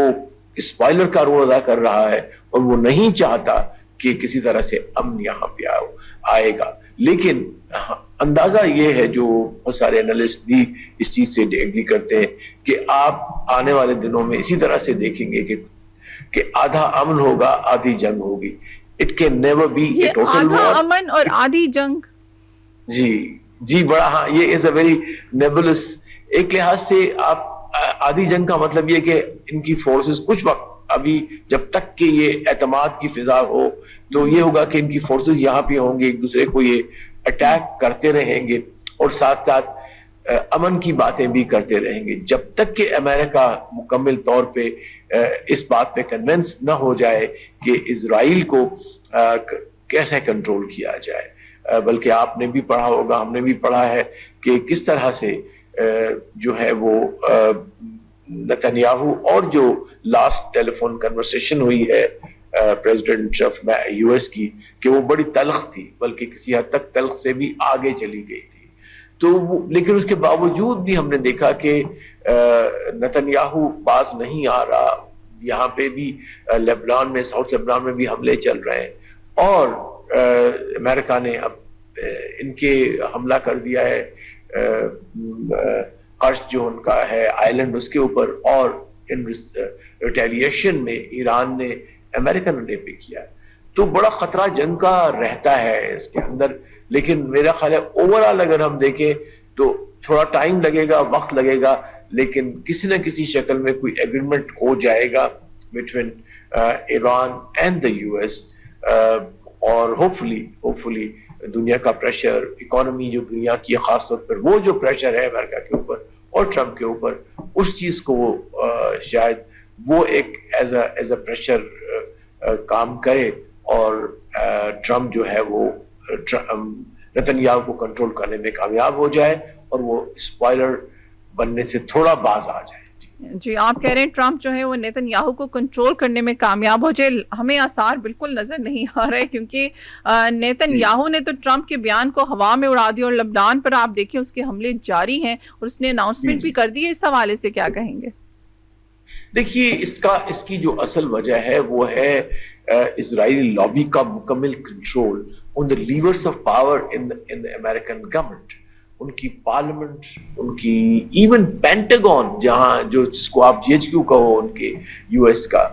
[SPEAKER 5] स्पॉइलर का रोल अदा कर रहा है और वो नहीं चाहता कि किसी तरह से अमन यहाँ पे आएगा। लेकिन अंदाजा ये है, जो बहुत सारे एनालिस्ट भी इस चीज से एग्री करते हैं, कि आप आने वाले दिनों में इसी तरह से देखेंगे कि आधा अमन होगा, आधी जंग होगी। It can never be A total war.
[SPEAKER 1] आधा अमन और आधी जंग,
[SPEAKER 5] जी बड़ा, हाँ, ये इज अ वेरी नेबुलस। एक लिहाज से आप आधी जंग का मतलब ये कि इनकी फोर्सेस कुछ वक्त, अभी जब तक कि ये एतमाद की फिजा हो, तो ये होगा कि इनकी फोर्सेस यहाँ पे होंगे, एक दूसरे को ये अटैक करते रहेंगे और साथ साथ अमन की बातें भी करते रहेंगे, जब तक कि अमेरिका मुकम्मल तौर पे इस बात पे कन्विंस न हो जाए कि इजराइल को कैसे कंट्रोल किया जाए। बल्कि आपने भी पढ़ा होगा, हमने भी पढ़ा है कि किस तरह से जो है वो नेतन्याहू और जो लास्ट टेलीफोन कन्वर्सेशन हुई है प्रेसिडेंट ऑफ यूएस की, कि वो बड़ी तल्ख थी, बल्कि किसी हद तक तल्ख से भी आगे चली गई थी। तो लेकिन उसके बावजूद भी हमने देखा कि नेतन्याहू पास नहीं आ रहा। यहाँ पे भी लेबनान में, साउथ लेबनान में भी हमले चल रहे हैं और अमेरिका ने अब इनके हमला कर दिया है कर्ज जो उनका है आइलैंड, उसके ऊपर, और इन रिटेलिएशन में ईरान ने अमेरिकन ने पे किया। तो बड़ा खतरा जंग का रहता है इसके अंदर। लेकिन मेरा ख्याल है ओवरऑल अगर हम देखें तो थोड़ा टाइम लगेगा, वक्त लगेगा, लेकिन किसी न किसी शक्ल में कोई एग्रीमेंट हो जाएगा between Iran and the US, और होपफुली दुनिया का प्रेशर, इकोनॉमी जो दुनिया की है, खासतौर पर वो जो प्रेशर है अमेरिका के ऊपर और ट्रम्प के ऊपर, उस चीज को शायद वो एक एज अ प्रेशर काम करे और ट्रम्प जो है वो नेतन्याहू को कंट्रोल करने में कामयाब हो जाए और वो स्पॉइलर बनने से थोड़ा बाज आ जाए।
[SPEAKER 1] जी, आप कह रहे हैं ट्रम्प जो है वो नेतन्याहू को कंट्रोल करने में कामयाब हो जाए। हमें आसार बिल्कुल नजर नहीं आ रहे, क्योंकि नेतन्याहू ने तो ट्रम्प के बयान को हवा में उड़ा दिया और लबनान पर आप देखिए उसके हमले जारी हैं और उसने अनाउंसमेंट भी कर दी है। इस हवाले से क्या कहेंगे?
[SPEAKER 5] देखिए, इसकी जो असल वजह है वो है इजरायली लॉबी का मुकम्मल control on the levers of power in the American government. उनकी पार्लियामेंट, उनकी इवन पेंटागन, जहां जो जिसको आप जीएचक्यू कहो उनके यूएस का,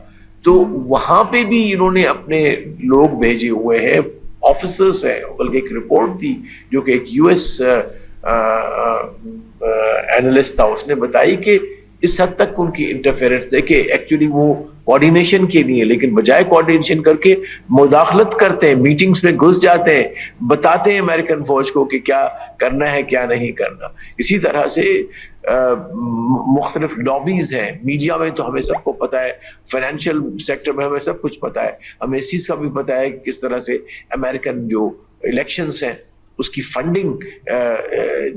[SPEAKER 5] तो वहां पे भी इन्होंने अपने लोग भेजे हुए हैं, ऑफिसर्स हैं। बल्कि एक रिपोर्ट थी जो कि एक यूएस एनालिस्ट था, उसने बताई कि इस हद तक उनकी इंटरफेरेंस है कि एक्चुअली वो कोऑर्डिनेशन के लिए, लेकिन बजाय कोऑर्डिनेशन करके मुदाखलत करते हैं, मीटिंग्स में घुस जाते हैं, बताते हैं अमेरिकन फौज को कि क्या करना है क्या नहीं करना। इसी तरह से मुख्तलिफ लॉबीज हैं। मीडिया में तो हमें सबको पता है, फाइनेंशियल सेक्टर में हमें सब कुछ पता है, हमें इस चीज का भी पता है कि किस तरह से अमेरिकन जो इलेक्शंस हैं उसकी फंडिंग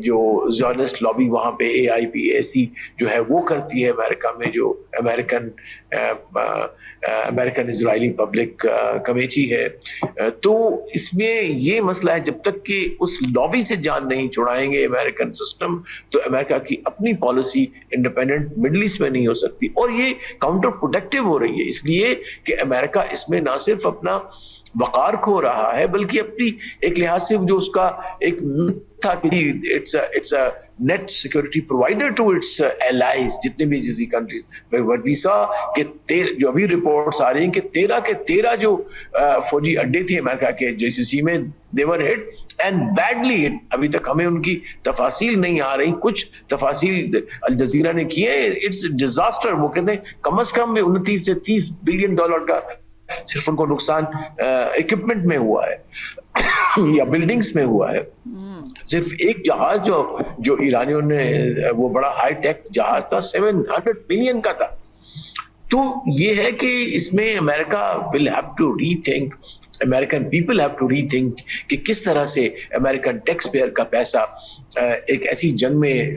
[SPEAKER 5] जो ज़ियोनिस्ट लॉबी वहाँ पे AIPAC जो है वो करती है अमेरिका में, जो अमेरिकन इजरायली पब्लिक कमेटी है। तो इसमें ये मसला है, जब तक कि उस लॉबी से जान नहीं छुड़ाएंगे अमेरिकन सिस्टम, तो अमेरिका की अपनी पॉलिसी इंडिपेंडेंट मिडल ईस्ट में नहीं हो सकती। और ये काउंटर प्रोडक्टिव हो रही है, इसलिए कि अमेरिका इसमें ना सिर्फ अपना वकार खो रहा है, बल्कि अपनी एक लिहाज से जो उसका एक था कि it's a net security provider to its allies, जितने भी जिसी कंट्रीज। बट वी सॉ कि जो अभी रिपोर्ट्स आ रही हैं कि 13 के 13 जो फौजी अड्डे थे अमेरिका के JCC में, they were hit and badly hit. अभी तक हमें उनकी तफासिल नहीं आ रही, कुछ तफासिल अल जजीरा ने की है। It's disaster. वो कहते हैं कम से कम 29 से 30 बिलियन डॉलर का सिर्फ उनको नुकसान इक्विपमेंट में हुआ है या बिल्डिंग्स में हुआ है। सिर्फ एक जहाज जो ईरानियों ने, वो बड़ा हाई टेक जहाज था, 700 मिलियन का था। तो ये है कि इसमें America will have to rethink, American people have to rethink कि किस तरह से अमेरिकन टैक्स पेयर का पैसा एक ऐसी जंग में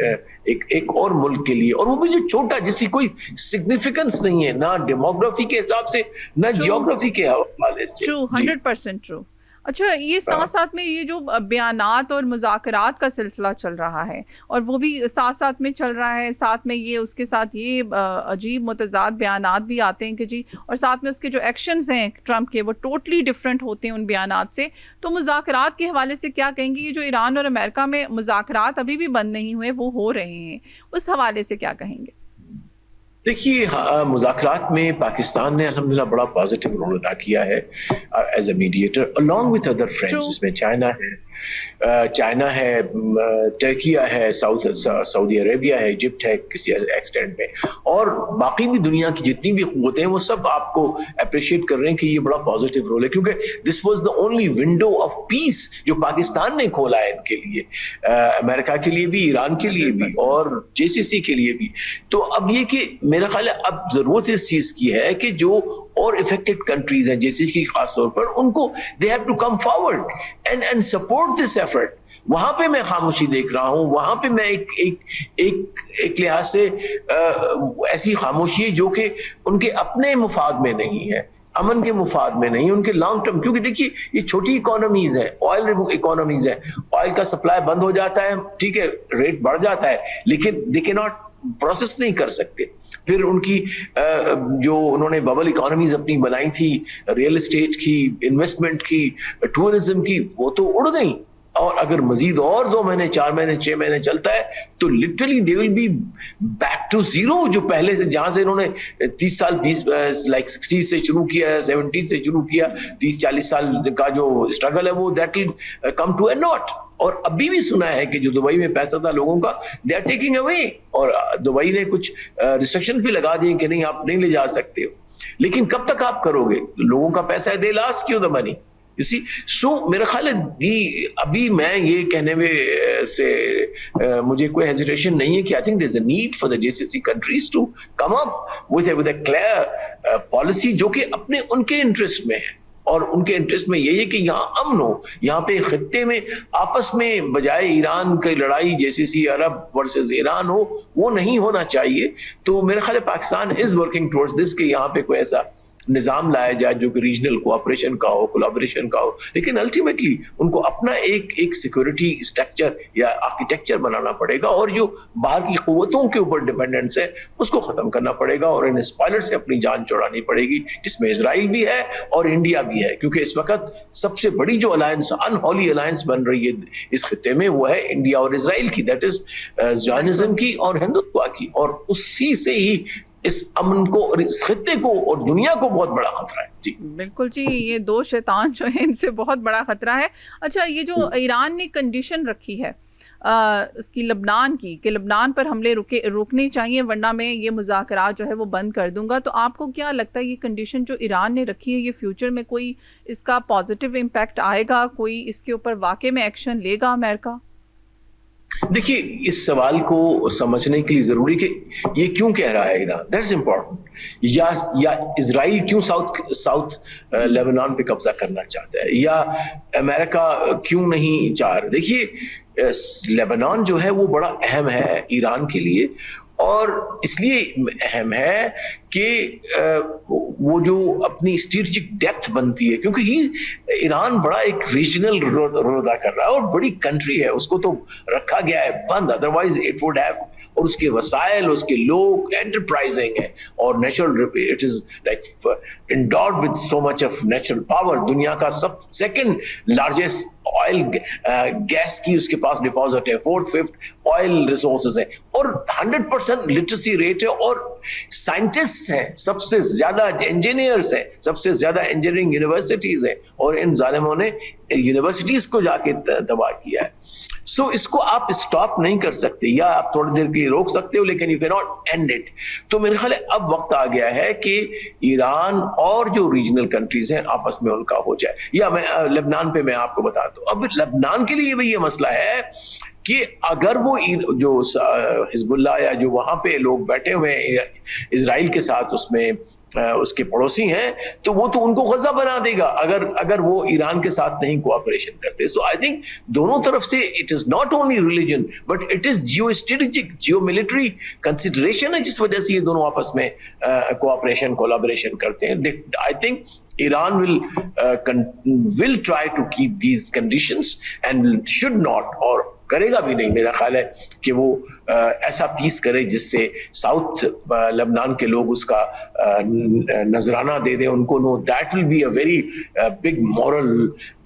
[SPEAKER 5] एक और मुल्क के लिए, और वो भी जो छोटा, जिसकी कोई सिग्निफिकेंस नहीं है ना डेमोग्राफी के हिसाब से ना जियोग्राफी के हवाले से।
[SPEAKER 1] True, 100% true. अच्छा, ये साथ साथ में ये जो बयानात और मुज़ाकरात का सिलसिला चल रहा है, और वो भी साथ साथ में चल रहा है, साथ में ये उसके साथ ये अजीब मुतज़ाद बयानात भी आते हैं कि जी, और साथ में उसके जो एक्शंस हैं ट्रम्प के वो टोटली डिफरेंट होते हैं उन बयानात से। तो मुज़ाकरात के हवाले से क्या कहेंगे? ये जो ईरान और अमेरिका में मुज़ाकरात अभी भी बंद नहीं हुए, वो हो रहे हैं, उस हवाले से क्या कहेंगे?
[SPEAKER 5] देखिए, मुज़ाकरात में पाकिस्तान ने अल्हम्दुलिल्लाह बड़ा पॉजिटिव रोल अदा किया है as a mediator along with other friends, जिसमें चाइना है, टर्किया है, सऊदी अरेबिया है, इजिप्ट है किसी एक्सटेंट में, और बाकी भी दुनिया की जितनी भी क़ुव्वतें हैं वो सब आपको अप्रिशिएट कर रहे हैं कि ये बड़ा पॉजिटिव रोल है, क्योंकि this was the only window of peace जो पाकिस्तान ने खोला है इनके लिए, अमेरिका के लिए भी, ईरान के लिए भी और JCC के लिए भी। तो अब ये कि मेरा ख्याल है अब जरूरत इस चीज की है कि जो और इफेक्टेड कंट्रीज हैं JCC की खासतौर पर, उनको they have to come forward and support this effort. वहां पे मैं खामोशी देख रहा हूं, वहां पे मैं एक लिहाज से ऐसी खामोशी है जो कि उनके अपने मुफाद में नहीं है, अमन के मुफाद में नहीं, उनके लॉन्ग टर्म। क्योंकि देखिए, ये छोटी इकोनॉमीज है, ऑयल इकोनॉमीज है, ऑयल का सप्लाई बंद हो जाता है, ठीक है, रेट बढ़ जाता है, लेकिन दे कैन नॉट प्रोसेस नहीं कर सकते। फिर उनकी जो उन्होंने बबल इकोनॉमीज अपनी बनाई थी, रियल एस्टेट की, इन्वेस्टमेंट की, टूरिज्म की, वो तो उड़ गई। और अगर मजीद और 2 महीने, 4 महीने, 6 महीने चलता है तो literally they will be back to zero. जो पहले से, जहां से इन्होंने 30 साल 20 लाइक 60 से शुरू किया, 70 से शुरू किया, 30-40 साल का जो स्ट्रगल है वो that will come to a naught. और अभी भी सुना है कि जो दुबई में पैसा था लोगों का, दे आर टेकिंग अवे, और दुबई ने कुछ रिस्ट्रिक्शन भी लगा दिए कि नहीं, आप नहीं ले जा सकते हो। लेकिन कब तक आप करोगे? लोगों का पैसा है, they last you the money, you see. So मेरा ख्याल है अभी मैं ये कहने में से मुझे कोई हेजिटेशन नहीं है कि I think there is a need for the GCC countries to come up with a clear policy जो कि अपने उनके इंटरेस्ट में है। और उनके इंटरेस्ट में यही है कि यहाँ अमन हो, यहाँ पे खित्ते में आपस में बजाय ईरान की लड़ाई जीसीसी अरब वर्सेस ईरान हो, वो नहीं होना चाहिए। तो मेरा ख्याल है Pakistan is working towards this कि यहाँ पे कोई ऐसा निजाम लाया जाए जो कि रीजनल कोऑपरेशन का हो, कोलैबोरेशन का हो, लेकिन अल्टीमेटली उनको अपना एक सिक्योरिटी स्ट्रक्चर या आर्किटेक्चर बनाना पड़ेगा और जो बाहर की कुव्वतों के ऊपर डिपेंडेंस है उसको खत्म करना पड़ेगा और इन स्पॉयलर से अपनी जान छुड़ानी पड़ेगी, जिसमें इजराइल भी है और इंडिया भी है, क्योंकि इस वक्त सबसे बड़ी जो अलायंस, अनहोली अलायंस बन रही है इस खित्ते में, वो है इंडिया और इजराइल की, दैट इज ज़ायनिज़्म की और हिंदुत्व की, और उसी से ही इस अमन को और इस खित्ते को और दुनिया को बहुत बड़ा खतरा है। जी
[SPEAKER 1] बिल्कुल जी, ये दो शैतान जो है इनसे बहुत बड़ा खतरा है। अच्छा, ये जो ईरान ने कंडीशन रखी है उसकी लबनान की कि लबनान पर हमले रुकने चाहिए वरना मैं ये मुज़ाकरात जो है वो बंद कर दूंगा, तो आपको क्या लगता है ये कंडीशन जो ईरान ने रखी है ये फ्यूचर में कोई इसका पॉजिटिव इम्पैक्ट आएगा, कोई इसके ऊपर वाकई में एक्शन लेगा अमेरिका?
[SPEAKER 5] देखिए, इस सवाल को समझने के लिए जरूरी कि ये क्यों कह रहा है ईरान, दैट्स इंपॉर्टेंट, या इजराइल क्यों साउथ लेबनान पे कब्जा करना चाहता है, या अमेरिका क्यों नहीं चाह रहा। देखिए, लेबनान जो है वो बड़ा अहम है ईरान के लिए, और इसलिए अहम है कि वो जो अपनी स्ट्रेटेजिक डेप्थ बनती है, क्योंकि ईरान बड़ा एक रीजनल रोल अदा कर रहा है और बड़ी कंट्री है, उसको तो रखा गया है बंद, अदरवाइज इट वुड हैव, और उसके वसाइल, उसके लोग एंटरप्राइजिंग है और natural, it is like endowed with so much of natural power, दुनिया का सेकंड लार्जेस्ट ऑयल गैस की उसके पास डिपॉजिट है, 4th 5th ऑयल रिसोर्सेज है, और 100% लिटरेसी रेट है, और साइंटिस्ट हैं, सबसे ज्यादा इंजीनियर्स हैं, सबसे ज्यादा इंजीनियरिंग यूनिवर्सिटीज हैं, और इन जालिमों ने यूनिवर्सिटीज को जाके तबाह किया है। सो इसको आप स्टॉप नहीं कर सकते, या आप थोड़ी देर के लिए रोक सकते हो, लेकिन you can not and it. तो मेरे ख्याल है अब वक्त आ गया है कि ईरान और जो रीजनल कंट्रीज हैं आपस में उनका हो जाए। या मैं लेबनान पे मैं आपको बता दूं, अब लेबनान के लिए भी ये मसला है कि अगर वो जो हिजबुल्लाह या जो वहां पे लोग बैठे हुए हैं इजराइल के साथ, उसमें उसके पड़ोसी हैं, तो वो तो उनको गजा बना देगा अगर वो ईरान के साथ नहीं कोऑपरेशन करते। सो आई थिंक दोनों तरफ से it is not only religion but it is geo strategic, Jio military consideration है जिस वजह से ये दोनों आपस में कोऑपरेशन कोलैबोरेशन करते हैं। I think Iran will try to keep these conditions and should not, और करेगा भी नहीं मेरा ख्याल है कि वो ऐसा पीस करे जिससे साउथ लेबनान के लोग उसका नजराना दे दें उनको। No, that will be a very big moral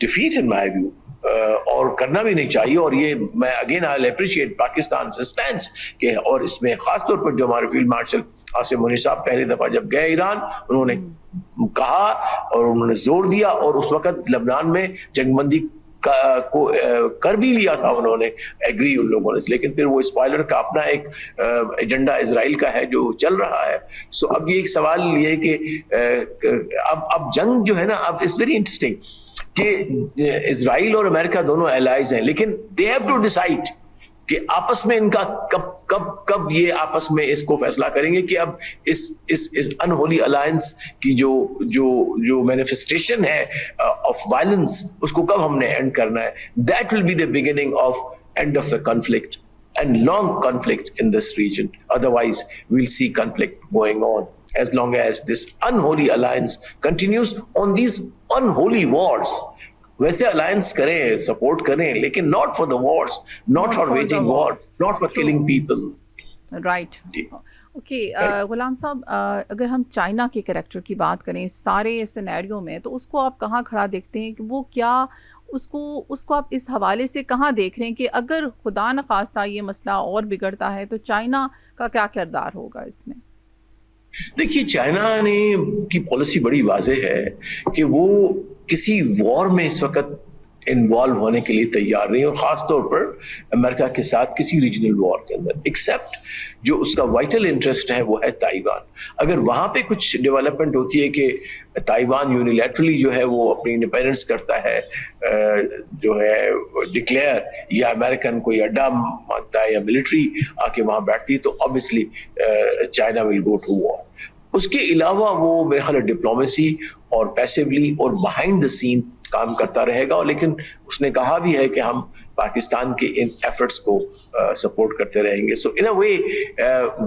[SPEAKER 5] defeat in my view, और करना भी नहीं चाहिए। और ये मैं again I appreciate Pakistan stand के, और इसमें खासतौर पर जो हमारे फील्ड मार्शल आसिम मुनीर साहब पहली दफा जब गए ईरान, उन्होंने कहा और उन्होंने जोर दिया, और उस वक्त लेबनान में जंगबंदी को कर भी लिया था उन्होंने, एग्री उन लोगों ने, लेकिन फिर वो स्पॉइलर का अपना एक एजेंडा इजराइल का है जो चल रहा है। सो अब ये एक सवाल ये है कि अब जंग जो है ना, अब इट्स वेरी इंटरेस्टिंग कि इजराइल और अमेरिका दोनों एलाइज हैं, लेकिन दे हैव टू डिसाइड कि आपस में इनका कब ये आपस में इसको फैसला करेंगे कि अब इस अनहोली अलायंस की जो मैनिफेस्टेशन है ऑफ वायलेंस, उसको कब हमने एंड करना है। That will be the beginning of end of the conflict and long conflict in this region. Otherwise, we'll see conflict going on as long as this unholy alliance continues on these unholy wars. वैसे alliance करें, support करें, लेकिन not for the wars, not for waging war, not for killing people.
[SPEAKER 1] Right, okay. Ghulam Sahab, अगर हम China के character की बात करें सारे सिनेरियो में, तो उसको आप कहाँ खड़ा देखते हैं कि वो क्या उसको आप इस हवाले से कहाँ देख रहे हैं कि अगर खुदा न खास्ता ये मसला और बिगड़ता है तो चाइना का क्या किरदार होगा इसमें?
[SPEAKER 5] देखिए, चाइना की पॉलिसी बड़ी वाज़ेह है कि वो किसी वॉर में इस वक्त इन्वॉल्व होने के लिए तैयार नहीं, और ख़ास तौर पर अमेरिका के साथ किसी रीजनल वॉर के अंदर, एक्सेप्ट जो उसका वाइटल इंटरेस्ट है वो है ताइवान। अगर वहाँ पे कुछ डेवलपमेंट होती है कि ताइवान यूनिलैटरली जो है वो अपनी इंडिपेंडेंस करता है, जो है डिक्लेयर, या अमेरिकन कोई अड्डा मांगता है या मिलिट्री आके वहाँ बैठती है, तो obviously China will go to war. उसके अलावा वो मेरे ख्याल डिप्लोमेसी और पैसिवली और बिहाइंड द सीन काम करता रहेगा, लेकिन उसने कहा भी है कि हम पाकिस्तान के इन एफर्ट्स को सपोर्ट करते रहेंगे। सो इन अ वे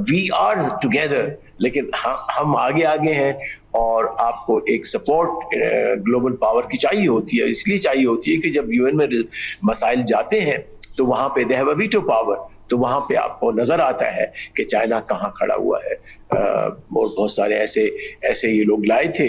[SPEAKER 5] वी आर टुगेदर, लेकिन हम आगे आगे हैं, और आपको एक सपोर्ट ग्लोबल पावर की चाहिए होती है। इसलिए चाहिए होती है कि जब यूएन में मसाइल जाते हैं तो वहाँ पे they have a veto power, तो वहाँ पे आपको नजर आता है कि चाइना कहाँ खड़ा हुआ है। और बहुत सारे ऐसे ये लोग लाए थे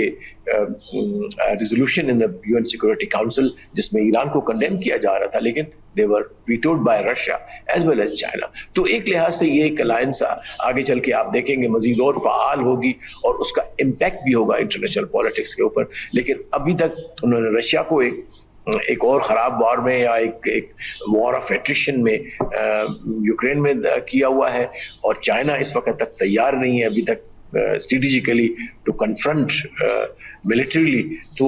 [SPEAKER 5] resolution in the UN security council जिसमें ईरान को कंडेम किया जा रहा था, लेकिन they were vetoed by Russia as well as China. तो एक लिहाज से ये एक अलायंस आगे चल के आप देखेंगे मजीद और फाल होगी, और उसका इम्पैक्ट भी होगा इंटरनेशनल पॉलिटिक्स के ऊपर। लेकिन अभी तक उन्होंने रशिया को एक और ख़राब वॉर में, या एक वॉर ऑफ एट्रिशन में यूक्रेन में किया हुआ है, और चाइना इस वक्त तक तैयार नहीं है अभी तक स्ट्रेटेजिकली टू कन्फ्रंट मिलिट्रीली। तो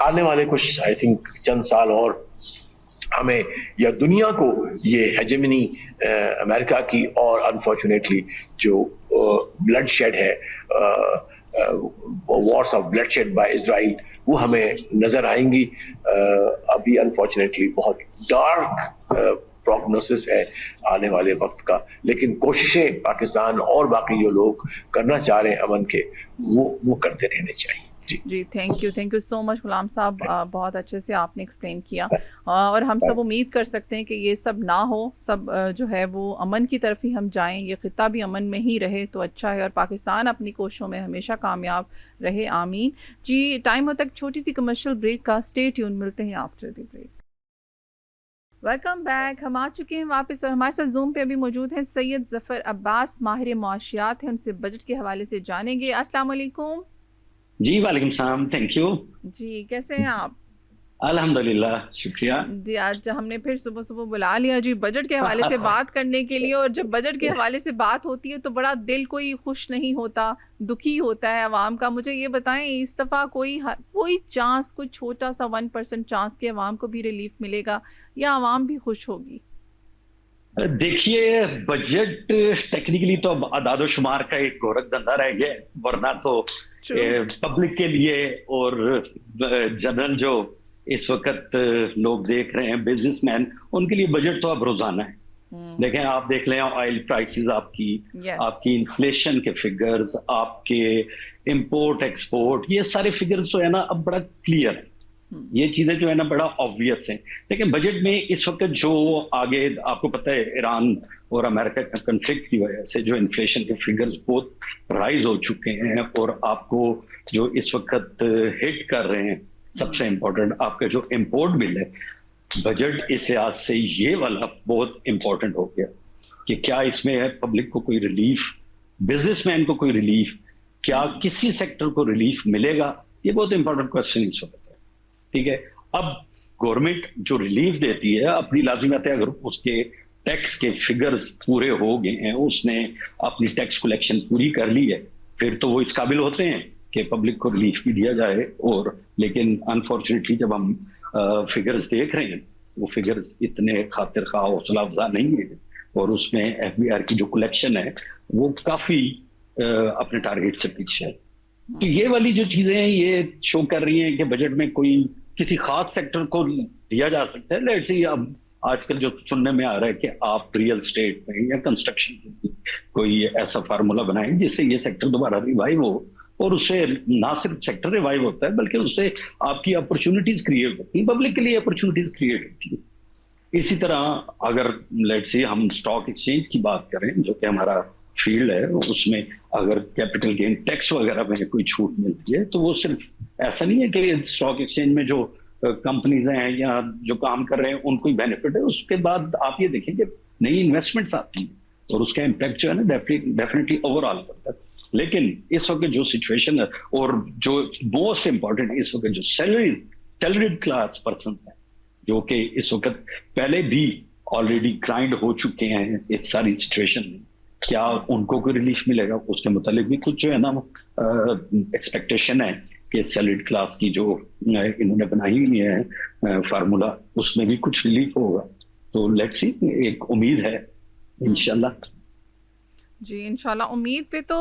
[SPEAKER 5] आने वाले कुछ आई थिंक चंद साल और हमें या दुनिया को ये हेजेमनी अमेरिका की, और अनफॉर्चुनेटली जो ब्लड शेड है, wars of bloodshed by Israel, वो हमें नजर आएंगी। अभी अनफॉर्चुनेटली बहुत डार्क प्रोग्नोसिस है आने वाले वक्त का, लेकिन कोशिशें पाकिस्तान और बाकी जो लोग करना चाह रहे हैं अमन के, वो करते रहने चाहिए।
[SPEAKER 1] जी थैंक यू सो मच गुलाम साहब, बहुत अच्छे से आपने एक्सप्लेन किया, और हम सब उम्मीद कर सकते हैं कि ये सब ना हो, सब जो है वो अमन की तरफ ही हम जाएं, ये खिता भी अमन में ही रहे तो अच्छा है, और पाकिस्तान अपनी कोशिशों में हमेशा कामयाब रहे, आमीन। जी टाइम होता है छोटी सी कमर्शियल ब्रेक का, स्टे ट्यून, मिलते हैं after the break. Welcome back, हम आ चुके हैं वापस, और हमारे साथ जूम पे अभी मौजूद हैं सैयद ज़फ़र अब्बास, माहिर मुआशियात हैं, उनसे बजट के हवाले से जानेंगे। अस्सलाम वालेकुम।
[SPEAKER 6] जी वालेकुम सलाम, थैंक यू।
[SPEAKER 1] जी कैसे हैं आप?
[SPEAKER 6] अल्हम्दुलिल्लाह, शुक्रिया
[SPEAKER 1] जी। आज हमने फिर सुबह सुबह बुला लिया जी बजट के हवाले से बात करने के लिए, और जब बजट के हवाले से बात होती है तो बड़ा दिल कोई खुश नहीं होता, दुखी होता है अवाम का। मुझे ये बताएं, इस दफ़ा कोई चांस, कोई छोटा सा 1% चांस कि अवाम को भी रिलीफ मिलेगा, या अवाम भी खुश होगी?
[SPEAKER 6] देखिए, बजट टेक्निकली तो अब अदाद शुमार का एक गोरख धंधा रह गया, वरना तो पब्लिक के लिए और जनरल जो इस वक्त लोग देख रहे हैं, बिजनेसमैन, उनके लिए बजट तो अब रोजाना है। देखें, आप देख लें ऑयल प्राइसेस आपकी इन्फ्लेशन के फिगर्स, आपके इंपोर्ट एक्सपोर्ट, ये सारे फिगर्स जो है ना अब बड़ा क्लियर है, ये चीजें जो है ना बड़ा ऑब्वियस है। लेकिन बजट में इस वक्त जो आगे आपको पता है, ईरान और अमेरिका का कन्फ्लिक्ट की वजह से जो इन्फ्लेशन के फिगर्स बहुत राइज हो चुके हैं, और आपको जो इस वक्त हिट कर रहे हैं, सबसे इंपॉर्टेंट आपका जो इंपोर्ट बिल है, बजट इस लिहाज से ये वाला बहुत इंपॉर्टेंट हो गया कि क्या इसमें है पब्लिक को कोई रिलीफ, बिजनेसमैन को कोई रिलीफ, क्या किसी सेक्टर को रिलीफ मिलेगा, ये बहुत इंपॉर्टेंट क्वेश्चन इस वक्त है। ठीक है, अब गवर्नमेंट जो रिलीफ देती है अपनी लाजिम बात है, अगर उसके टैक्स के फिगर्स पूरे हो गए हैं, उसने अपनी टैक्स कलेक्शन पूरी कर ली है, फिर तो वो इस काबिल होते हैं कि पब्लिक को रिलीफ भी दिया जाए। और लेकिन अनफॉर्चुनेटली जब हम फिगर्स देख रहे हैं, वो फिगर्स इतने खातिर खा हौसला अफजा नहीं है, और उसमें एफबीआर की जो कलेक्शन है वो काफी अपने टारगेट से पीछे है। तो ये वाली जो चीजें हैं ये शो कर रही हैं कि बजट में कोई किसी खास सेक्टर को दिया जा सकता है। लेट्स सी, अब आजकल जो सुनने में आ रहा है कि आप रियल स्टेट में या कंस्ट्रक्शन में कोई ऐसा फार्मूला बनाएं जिससे ये सेक्टर दोबारा रिवाइव हो, और उससे ना सिर्फ सेक्टर रिवाइव होता है बल्कि उससे आपकी अपॉर्चुनिटीज क्रिएट होती है, पब्लिक के लिए अपॉर्चुनिटीज क्रिएट होती है। इसी तरह अगर लेट्स से हम स्टॉक एक्सचेंज की बात करें, जो कि हमारा फील्ड है, उसमें अगर कैपिटल गेन टैक्स वगैरह में कोई छूट मिलती है, तो वो सिर्फ ऐसा नहीं है कि स्टॉक एक्सचेंज में जो कंपनीज हैं या जो काम कर रहे हैं उनको ही बेनिफिट है। उसके बाद आप ये देखें कि नई इन्वेस्टमेंट्स आती हैं, और उसका इम्पैक्ट जो है ना डेफिनेटली ओवरऑल पड़ता है। लेकिन इस वक्त जो सिचुएशन है, और जो मोस्ट इंपॉर्टेंट इस वक्त जो सैलरीड क्लास पर्सन है, जो कि इस वक्त पहले भी ऑलरेडी ग्राइंड हो चुके हैं इस सारी सिचुएशन में, क्या उनको कोई रिलीफ मिलेगा? उसके मुतालिक भी कुछ जो है ना एक्सपेक्टेशन है कि सैलरीड क्लास की जो इन्होंने बनाई हुई है फार्मूला, उसमें भी कुछ रिलीफ होगा। तो लेट्स सी, एक उम्मीद है इंशाल्लाह।
[SPEAKER 1] जी इंशाल्लाह, उम्मीद पे तो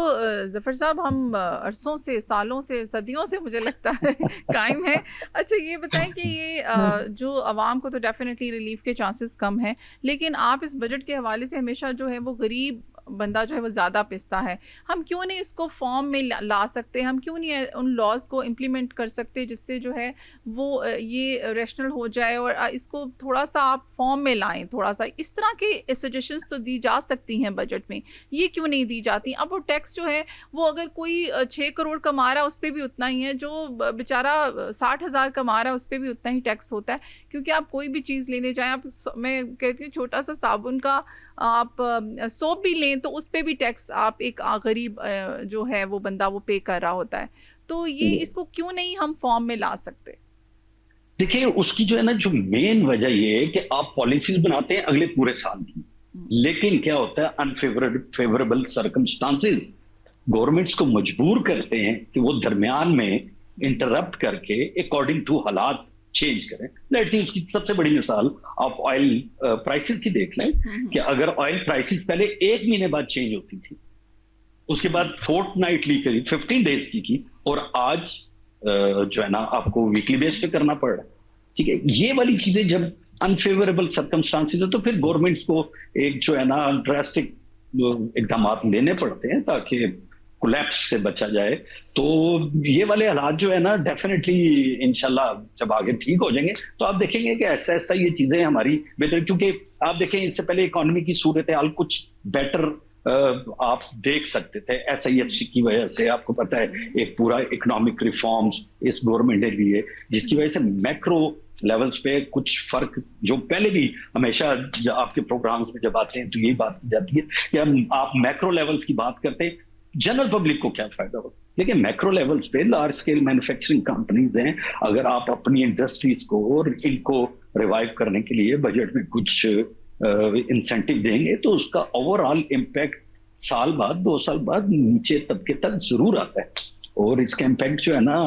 [SPEAKER 1] ज़फ़र साहब हम अरसों से, सालों से, सदियों से मुझे लगता है कायम है। अच्छा ये बताएं कि ये जो आवाम को तो डेफिनेटली रिलीफ के चांसेस कम हैं, लेकिन आप इस बजट के हवाले से हमेशा जो है वो गरीब बंदा जो है वो ज़्यादा पिसता है। हम क्यों नहीं इसको फॉर्म में ला सकते? हम क्यों नहीं उन लॉज को इम्प्लीमेंट कर सकते जिससे जो है वो ये रैशनल हो जाए, और इसको थोड़ा सा आप फॉर्म में लाएं? थोड़ा सा इस तरह के सजेशंस तो दी जा सकती हैं बजट में, ये क्यों नहीं दी जाती? अब वो टैक्स जो है वो अगर कोई 6 करोड़ कमा रहा है उस पर भी उतना ही है, जो बेचारा 60,000 कमा रहा है उस पर भी उतना ही टैक्स होता है। क्योंकि आप कोई भी चीज़ लेने जाएं, आप मैं कहती हूँ छोटा सा साबुन का आप सोप भी लें तो उस पे भी टैक्स आप एक गरीब जो है वो बंदा वो पे कर रहा होता है। तो ये इसको क्यों नहीं हम फॉर्म में ला सकते?
[SPEAKER 6] देखिए उसकी जो है ना, जो मेन वजह ये है कि आप पॉलिसीज बनाते हैं अगले पूरे साल की, लेकिन क्या होता है अनफेवरेबल सर्कमस्टांसेस गवर्नमेंट्स को मजबूर करते हैं कि वो दरमियान में इंटरप्ट करके अकॉर्डिंग टू हालात चेंज करें। लेट्स सी, उसकी सबसे बड़ी मिसाल आप ऑयल प्राइसेस की देख लें कि अगर ऑयल प्राइसेस पहले 1 महीने बाद चेंज होती थी, उसके बाद फोर्टनाइटली करीब 15 डेज की, और आज जो है ना आपको वीकली बेस पे करना पड़ रहा है। ठीक है, ये वाली चीजें जब अनफेवरेबल सर्कमस्टांसेस है तो फिर गवर्नमेंट्स को एक जो है ना ड्रास्टिक इकदाम लेने पड़ते हैं ताकि कोलैप्स से बचा जाए। तो ये वाले हालात जो है ना डेफिनेटली इंशाल्लाह जब आगे ठीक हो जाएंगे तो आप देखेंगे कि ऐसा ऐसा ये चीजें हमारी बेहतर, क्योंकि आप देखें इससे पहले इकोनॉमी की सूरत हाल कुछ बेटर आप देख सकते थे SIFC की वजह से। आपको पता है एक पूरा इकोनॉमिक रिफॉर्म्स इस गवर्नमेंट ने लिए, जिसकी वजह से मैक्रो लेवल्स पे कुछ फर्क, जो पहले भी हमेशा आपके प्रोग्राम्स में जब आते हैं तो यही बात की जाती है कि आप मैक्रो लेवल्स की बात करते हैं, जनरल पब्लिक को क्या फायदा हो, लेकिन मैक्रो लेवल्स पे लार्ज स्केल मैन्युफैक्चरिंग कंपनीज हैं, अगर आप अपनी इंडस्ट्रीज को और इनको रिवाइव करने के लिए बजट में कुछ इंसेंटिव देंगे तो उसका ओवरऑल इम्पैक्ट साल बाद 2 साल बाद नीचे तबके तक जरूर आता है, और इसका इम्पैक्ट जो है ना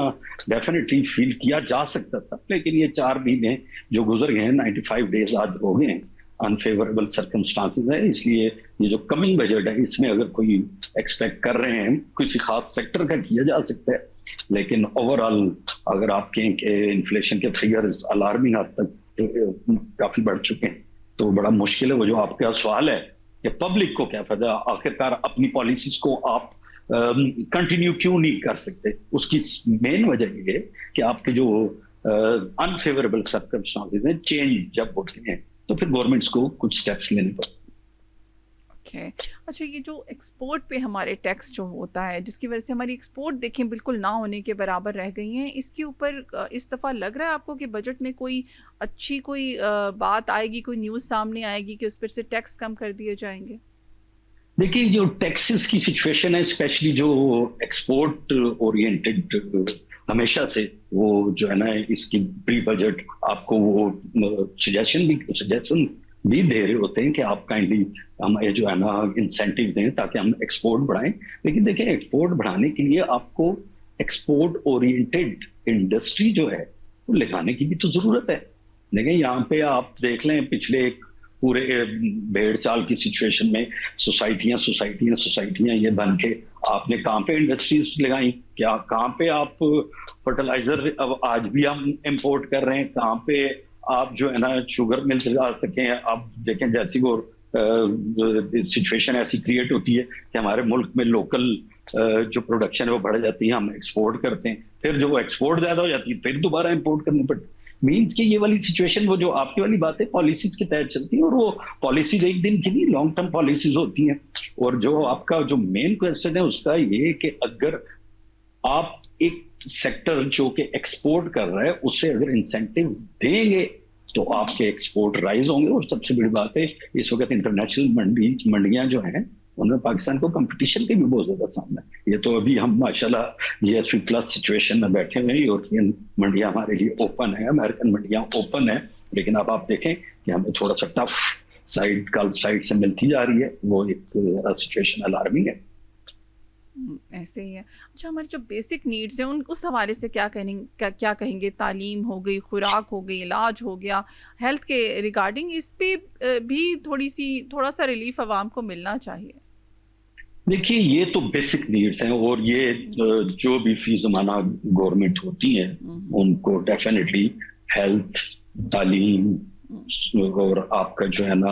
[SPEAKER 6] डेफिनेटली फील किया जा सकता था। लेकिन ये 4 महीने जो गुजर गए हैं, 95 डेज आज हो गए हैं, अनफेवरेबल सर्कमस्टांसेस है, इसलिए ये जो कमिंग बजट है इसमें अगर कोई एक्सपेक्ट कर रहे हैं किसी खास सेक्टर का किया जा सकता है, लेकिन ओवरऑल अगर आप कहें कि इन्फ्लेशन के फिगर्स अलार्मिंग हद तक काफी बढ़ चुके हैं तो बड़ा मुश्किल है। वो जो आपका सवाल है कि पब्लिक को क्या फायदा, आखिरकार अपनी पॉलिसीज को आप कंटिन्यू क्यों नहीं कर सकते, उसकी मेन वजह ये है कि आपके जो अनफेवरेबल सर्कमस्टांसेस हैं चेंज जब होते हैं तो फिर गवर्नमेंट्स को कुछ स्टेप्स लेने पड़ते हैं।
[SPEAKER 1] अच्छा, ये जो एक्सपोर्ट पे हमारे टैक्स जो होता है जिसकी वजह से हमारी एक्सपोर्ट देखें बिल्कुल ना होने के बराबर रह गई हैं, इसके ऊपर इस दफ़ा लग रहा है आपको कि बजट में कोई अच्छी कोई बात आएगी, कोई न्यूज़ सामने आएगी कि उस पर से टैक्स कम कर दिए जाएंगे?
[SPEAKER 6] देखिए जो टैक्सेस की सिचुएशन है, स्पेशली जो एक्सपोर्ट ओरिएंटेड हमेशा से वो जो है ना इसकी प्री बजट आपको वो सजेशन भी दे रहे होते हैं कि आप काइंडली हमें जो है ना इंसेंटिव दें ताकि हम एक्सपोर्ट बढ़ाएं। लेकिन देखिए एक्सपोर्ट बढ़ाने के लिए आपको एक्सपोर्ट ओरिएंटेड इंडस्ट्री जो है वो लगाने की भी तो जरूरत है। देखिए यहाँ पे आप देख लें पिछले एक पूरे भेड़ चाल की सिचुएशन में सोसाइटियां ये बन के आपने कहाँ पे इंडस्ट्रीज लगाई, क्या कहाँ पे आप फर्टिलाइजर अब आज भी हम इंपोर्ट कर रहे हैं, कहाँ पे आप जो है ना शुगर मिल सके। आप देखें जैसी वो सिचुएशन ऐसी क्रिएट होती है कि हमारे मुल्क में लोकल जो प्रोडक्शन है वो बढ़ जाती है, हम एक्सपोर्ट करते हैं, फिर जो एक्सपोर्ट ज्यादा हो जाती है फिर दोबारा इंपोर्ट करनी पड़ती है। मीन्स कि ये वाली सिचुएशन वो जो आपकी वाली बात है पॉलिसीज के तहत चलती है, और वो पॉलिसीज एक दिन की नहीं लॉन्ग टर्म पॉलिसीज होती हैं। और जो आपका जो मेन क्वेश्चन है उसका ये कि अगर आप एक सेक्टर जो कि एक्सपोर्ट कर रहा है उसे अगर इंसेंटिव देंगे तो आपके एक्सपोर्ट राइज होंगे। और सबसे बड़ी बात है इस वक्त इंटरनेशनल मंडियां जो हैं उनमें पाकिस्तान को कंपटीशन के भी बहुत ज्यादा सामना है। ये तो अभी हम माशाल्लाह GSP+ सिचुएशन में बैठे हुए हैं, यूरोपियन मंडियां हमारे लिए ओपन है, अमेरिकन मंडियां ओपन है, लेकिन अब आप देखें कि हमें थोड़ा सा टफ साइड से मिलती जा रही है, वो एक सिचुएशन अलार्मिंग है।
[SPEAKER 1] ऐसे ही है। अच्छा, हमारे जो बेसिक नीड्स हैं उन उस हवाले से क्या कहेंगे? तालीम हो गई, खुराक हो गई, इलाज हो गया, हेल्थ के रिगार्डिंग इस पे भी थोड़ा सा रिलीफ आवाम को मिलना चाहिए।
[SPEAKER 6] देखिए, ये तो बेसिक नीड्स हैं, और ये जो भी फी ज़माना गवर्नमेंट होती है उनको डेफिनेटली हेल्थ, तालीम और आपका जो है ना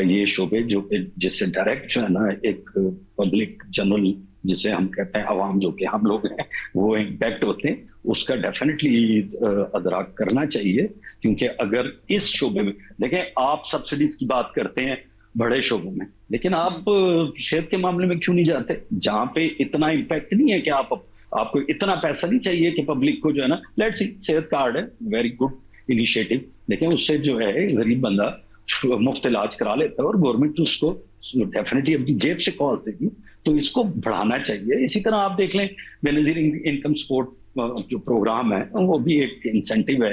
[SPEAKER 6] ये शोबे जो जिससे डायरेक्ट जो है ना एक पब्लिक जनरल जिसे हम कहते हैं आवाम, जो कि हम लोग हैं, वो इम्पैक्ट होते हैं, उसका डेफिनेटली अदराक करना चाहिए। क्योंकि अगर इस शोबे में देखें, आप सब्सिडीज की बात करते हैं बड़े शोबों में, लेकिन आप सेहत के मामले में क्यों नहीं जाते, जहां पे इतना इम्पैक्ट नहीं है कि आपको इतना पैसा नहीं चाहिए कि पब्लिक को जो है ना, लेट्स सी सेहत कार्ड है, वेरी गुड इनिशिएटिव, लेकिन उससे जो है गरीब बंदा मुफ्त इलाज करा लेता है और गवर्नमेंट उसको डेफिनेटली अपनी जेब से कॉस्ट देगी, तो इसको बढ़ाना चाहिए। इसी तरह आप देख लें बेनजीर इनकम सपोर्ट जो प्रोग्राम है, वो भी एक इंसेंटिव है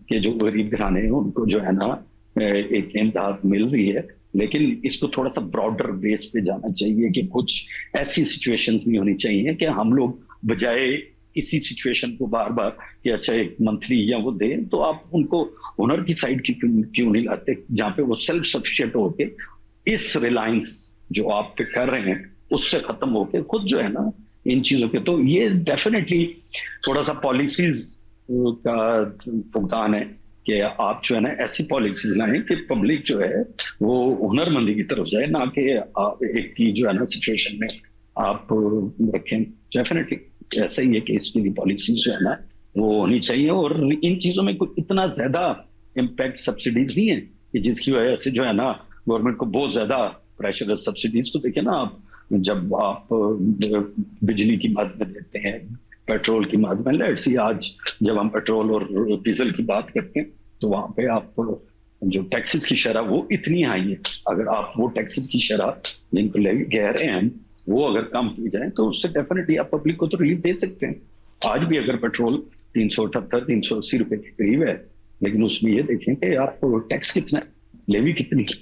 [SPEAKER 6] कि जो गरीब घराने हैं उनको जो है ना एक इमदाद मिल रही है, लेकिन इसको थोड़ा सा ब्रॉडर बेस पे जाना चाहिए कि कुछ ऐसी सिचुएशन भी होनी चाहिए कि हम लोग बजाय इसी सिचुएशन को बार बार कि अच्छा एक मंथली या वो दें, तो आप उनको हुनर की साइड की क्यों नहीं लाते, जहाँ पे वो सेल्फ सफिशिएंट होके इस रिलायंस जो आप पे कर रहे हैं उससे खत्म होके खुद जो है ना इन चीजों के, तो ये डेफिनेटली थोड़ा सा पॉलिसीज का भुगतान है कि आप जो है ना ऐसी पॉलिसीज लाएं कि पब्लिक जो है वो हुनरमंदी की तरफ जाए, ना कि एक की जो है ना सिचुएशन में आप रखें। डेफिनेटली ऐसा ही है कि इसकी भी पॉलिसीज जो है ना वो होनी चाहिए, और इन चीजों में कोई इतना ज्यादा इम्पैक्ट सब्सिडीज नहीं है कि जिसकी वजह से जो है ना गवर्नमेंट को बहुत ज्यादा प्रेशर है। सब्सिडीज तो देखिए ना आप, जब आप बिजली की बात में देते हैं, पेट्रोल की बात में, लेट्स सी आज जब हम पेट्रोल और डीजल की बात करते हैं तो वहां पे आप जो टैक्सेस की शरह वो इतनी हाई है, अगर आप वो टैक्सेस की शरह जिनको ले कह रहे हैं वो अगर कम की जाए तो उससे डेफिनेटली आप पब्लिक को तो रिलीफ दे सकते हैं। आज भी अगर पेट्रोल 378-380 रुपए के करीब है, लेकिन उसमें ये देखें कि आप टैक्स कितना है, लेवी कितनी है,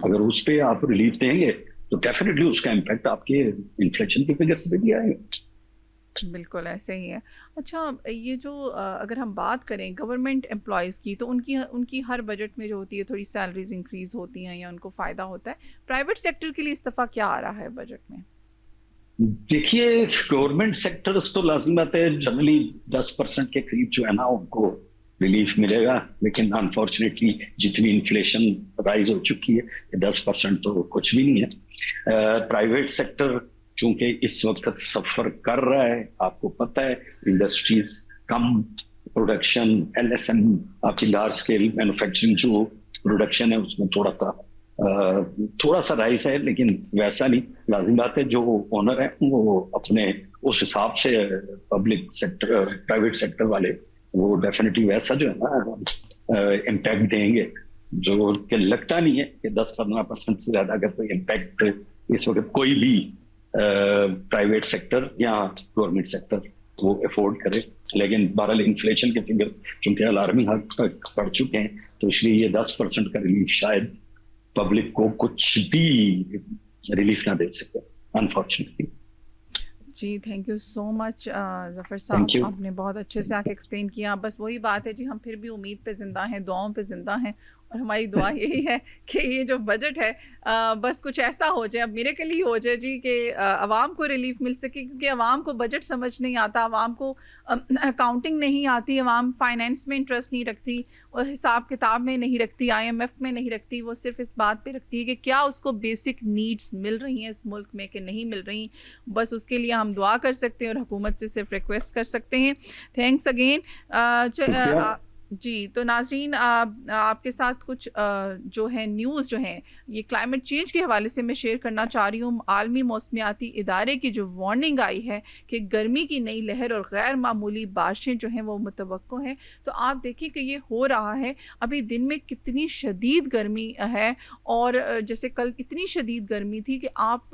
[SPEAKER 6] अगर उस पर आप रिलीफ देंगे तो डेफिनेटली उसका इम्पैक्ट आपके इन्फ्लेशन के फिगर से भी आएगा।
[SPEAKER 1] बिल्कुल ऐसे ही है। अच्छा, ये जो अगर हम बात करें गवर्नमेंट एम्प्लॉयज़ की, तो उनकी हर बजट में जो होती है थोड़ी सैलरीज इंक्रीज होती हैं या उनको फ़ायदा होता है। प्राइवेट सेक्टर के लिए इस दफ़ा क्या आ रहा है बजट में?
[SPEAKER 6] देखिए, गवर्नमेंट सेक्टर्स तो लाजिम बात है जनरली 10% के करीब जो है ना उनको रिलीफ मिलेगा, लेकिन अनफॉर्चुनेटली जितनी इन्फ्लेशन राइज हो चुकी है 10% तो कुछ भी नहीं है। प्राइवेट सेक्टर चूंकि इस वक्त सफर कर रहा है, आपको पता है इंडस्ट्रीज कम प्रोडक्शन, LSM आपकी लार्ज स्केल मैन्युफैक्चरिंग जो प्रोडक्शन है उसमें थोड़ा सा राइज है, लेकिन वैसा नहीं। लाजिम बात है जो ओनर है वो अपने उस हिसाब से पब्लिक सेक्टर प्राइवेट सेक्टर वाले वो डेफिनेटली वैसा जो है ना इम्पैक्ट देंगे, जो कि लगता नहीं है कि 10-15% से ज्यादा अगर कोई इम्पैक्ट इस वक्त कोई भी प्राइवेट सेक्टर या गवर्नमेंट सेक्टर वो अफोर्ड करे। लेकिन बहरहाल इन्फ्लेशन के फिगर चूंकि अलार्मिंग हद तक बढ़ चुके हैं, तो इसलिए ये 10% का रिलीफ शायद पब्लिक को कुछ भी रिलीफ ना दे सके, अनफॉर्चुनेटली।
[SPEAKER 1] जी, thank you so much Zafar साहब, आपने बहुत अच्छे से आके एक्सप्लेन किया। बस वही बात है जी, हम फिर भी उम्मीद पे ज़िंदा हैं, दुआओं पे ज़िंदा हैं, और हमारी दुआ यही है कि ये जो बजट है बस कुछ ऐसा हो जाए, अब मिरेकल ही हो जाए जी, कि आवाम को रिलीफ मिल सके, क्योंकि आवाम को बजट समझ नहीं आता, आवाम को अकाउंटिंग नहीं आती, आवाम फाइनेंस में इंटरेस्ट नहीं रखती और हिसाब किताब में नहीं रखती, IMF में नहीं रखती, वो सिर्फ इस बात पे रखती है कि क्या उसको बेसिक नीड्स मिल रही हैं इस मुल्क में कि नहीं मिल रही। बस उसके लिए हम दुआ कर सकते हैं और हुकूमत से सिर्फ रिक्वेस्ट कर सकते हैं। Thanks again. जी, तो नाजरीन, आपके साथ कुछ जो है न्यूज़ जो है ये क्लाइमेट चेंज के हवाले से मैं शेयर करना चाह रही हूँ। आलमी मौसमियाती इदारे की जो वार्निंग आई है कि गर्मी की नई लहर और गैर मामूली बारिशें जो हैं वो मुतवक्को हैं। तो आप देखिए कि ये हो रहा है, अभी दिन में कितनी शदीद गर्मी है, और जैसे कल इतनी शदीद गर्मी थी कि आप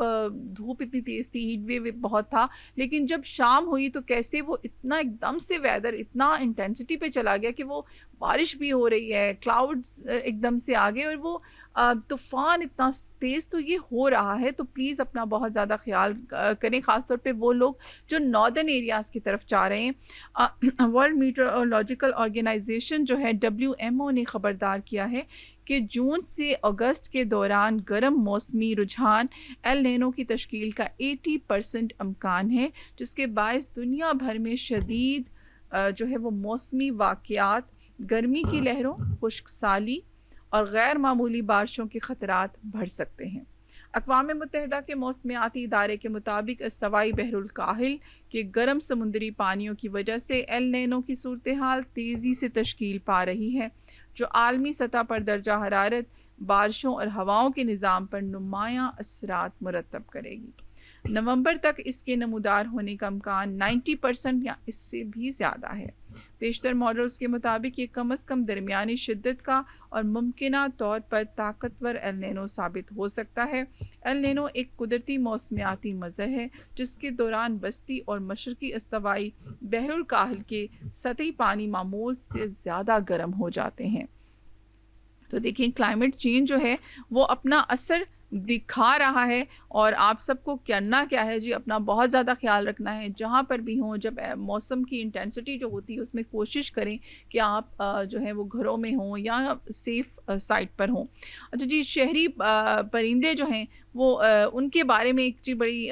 [SPEAKER 1] धूप इतनी तेज़ थी, हीट वेव बहुत था, लेकिन जब शाम हुई तो कैसे वो इतना एकदम से वेदर इतना इंटेंसिटी पे चला गया कि वो बारिश भी हो रही है, क्लाउड्स एकदम से आ गए और वो तूफ़ान इतना तेज़ तो ये हो रहा है। तो प्लीज़ अपना बहुत ज़्यादा ख्याल करें, ख़ासतौर पे वो लोग जो नॉर्दर्न एरियाज़ की तरफ जा रहे हैं। वर्ल्ड मीटरोलॉजिकल ऑर्गेनाइजेशन जो है WMO ने ख़बरदार किया है कि जून से अगस्त के दौरान गर्म मौसमी रुझान एल नीनो की तश्कील का 80% इम्कान है, जिसके बायस दुनिया भर में शदीद जो है वो मौसमी वाक़यात, गर्मी की लहरों, खुश्क साली और गैर मामूली बारिशों के ख़तरात बढ़ सकते हैं। अक़वाम मुत्तहिदा के मौसमियाती इदारे के मुताबिक इस्तवाई बहरुल काहिल के गर्म समुद्री पानियों की वजह से एल नीनो की सूरत हाल तेज़ी से तश्कील पा रही है, जो आलमी सतह पर दर्जा हरारत, बारिशों और हवाओं के निज़ाम पर नुमायाँ असरात मुरतब करेगी। नवंबर तक इसके नमूदार होने का इम्कान 90% या इससे भी ज़्यादा है। पेशतर मॉडल्स के मुताबिक ये कम अज़ कम दरमियानी शिद्दत का और मुमकिना तौर पर ताकतवर एल नीनो साबित हो सकता है। एल नीनो एक कुदरती मौसमियाती मज़र है जिसके दौरान बस्ती और मशरकी इस्तवाई बहरुल काहिल के सतही पानी मामूल से ज़्यादा गर्म हो जाते हैं। तो देखिए, क्लाइमेट चेंज जो है वो अपना असर दिखा रहा है और आप सबको करना क्या है जी, अपना बहुत ज़्यादा ख्याल रखना है। जहाँ पर भी हों, जब मौसम की इंटेंसिटी जो होती है उसमें कोशिश करें कि आप जो है वो घरों में हों या सेफ़ साइट पर हों। अच्छा जी, शहरी परिंदे जो हैं वो उनके बारे में एक चीज़ बड़ी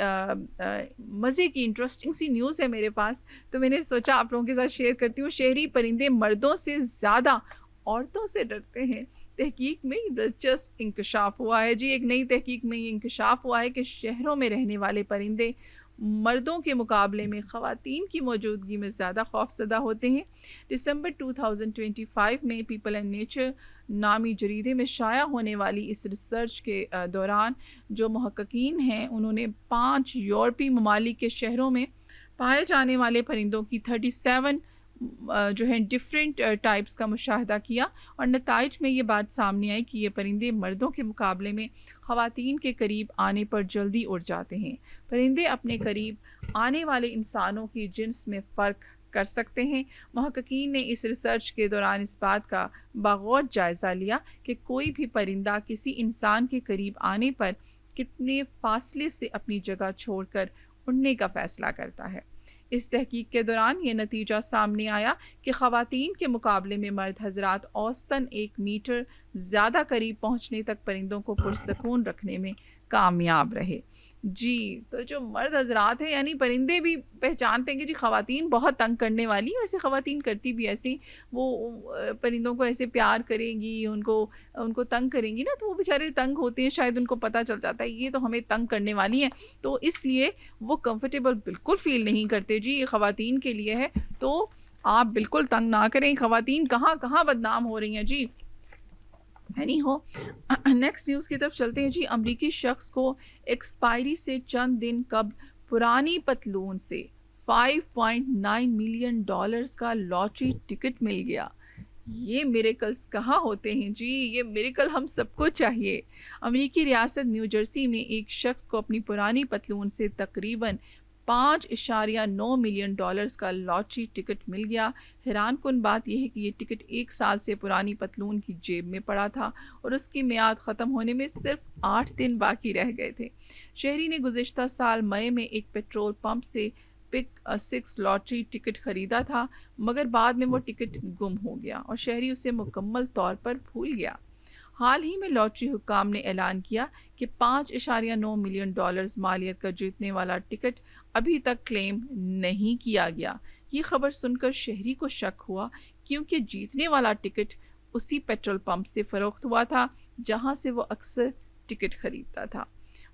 [SPEAKER 1] मज़े की इंटरेस्टिंग सी न्यूज़ है मेरे पास, तो मैंने सोचा आप लोगों के साथ शेयर करती हूँ। शहरी परिंदे मर्दों से ज़्यादा औरतों से डरते हैं। तहकीक में दिलचस्प इंकशाफ हुआ है जी। एक नई तहकीक में ये इंकशाफ हुआ है कि शहरों में रहने वाले परिंदे मर्दों के मुकाबले में ख़वातीन की मौजूदगी में ज़्यादा खौफज़दा होते हैं। दिसंबर 2025 में पीपल एंड नेचर नामी जरीदे में शाया होने वाली इस रिसर्च के दौरान जो मुहक्किकीन हैं उन्होंने 5 यूरोपीय ममालिक के शहरों में पाए जाने वाले परिंदों की 37 जो है डिफरेंट टाइप्स का मुशाहिदा किया और नताइज में ये बात सामने आई कि ये परिंदे मर्दों के मुकाबले में ख़वातीन के करीब आने पर जल्दी उड़ जाते हैं। परिंदे अपने करीब आने वाले इंसानों की जिन्स में फ़र्क कर सकते हैं। मुहक्किकीन ने इस रिसर्च के दौरान इस बात का बागौर जायज़ा लिया कि कोई भी परिंदा किसी इंसान के करीब आने पर कितने फासले से अपनी जगह छोड़कर उड़ने का फ़ैसला करता है। इस तहकीक के दौरान ये नतीजा सामने आया कि ख़वातीन के मुकाबले में मर्द हज़रात औसतन 1 मीटर ज़्यादा करीब पहुँचने तक परिंदों को पुरसकून रखने में कामयाब रहे जी। तो जो मर्द हज़रात हैं, यानी परिंदे भी पहचानते हैं कि जी ख़वातीन बहुत तंग करने वाली, वैसे ख़वातीन करती भी ऐसे, वो परिंदों को ऐसे प्यार करेंगी, उनको तंग करेंगी ना, तो वो बेचारे तंग होते हैं, शायद उनको पता चल जाता है ये तो हमें तंग करने वाली हैं, तो इसलिए वो कंफर्टेबल बिल्कुल फ़ील नहीं करते जी। ये ख़वातीन के लिए है, तो आप बिल्कुल तंग ना करें। ख़वातीन कहाँ कहाँ बदनाम हो रही हैं जी। नहीं हो। नेक्स्ट न्यूज़ की तरफ चलते हैं जी। अमरीकी शख्स को एक्सपायरी से चंद दिन कबल पुरानी पतलून से $5.9 मिलियन का लॉटरी टिकट मिल गया। ये मिरेकल्स कहाँ होते हैं जी, ये मिरेकल हम सबको चाहिए। अमरीकी रियासत न्यू जर्सी में एक शख्स को अपनी पुरानी पतलून से तकरीबन $5.9 मिलियन का लॉटरी टिकट मिल गया। हैरानकुन बात यह है कि ये टिकट 1 साल से पुरानी पतलून की जेब में पड़ा था और उसकी मियाद ख़त्म होने में सिर्फ 8 दिन बाकी रह गए थे। शहरी ने गुज़िश्ता साल मई में एक पेट्रोल पंप से पिक 6 लॉटरी टिकट ख़रीदा था, मगर बाद में वो टिकट गुम हो गया और शहरी उसे मुकम्मल तौर पर भूल गया। हाल ही में लॉटरी हुक्काम ने ऐलान किया कि $5.9 मिलियन मालियत का जीतने वाला टिकट अभी तक क्लेम नहीं किया गया। ये खबर सुनकर शहरी को शक हुआ, क्योंकि जीतने वाला टिकट उसी पेट्रोल पंप से फ़रोख्त हुआ था जहां से वो अक्सर टिकट खरीदता था।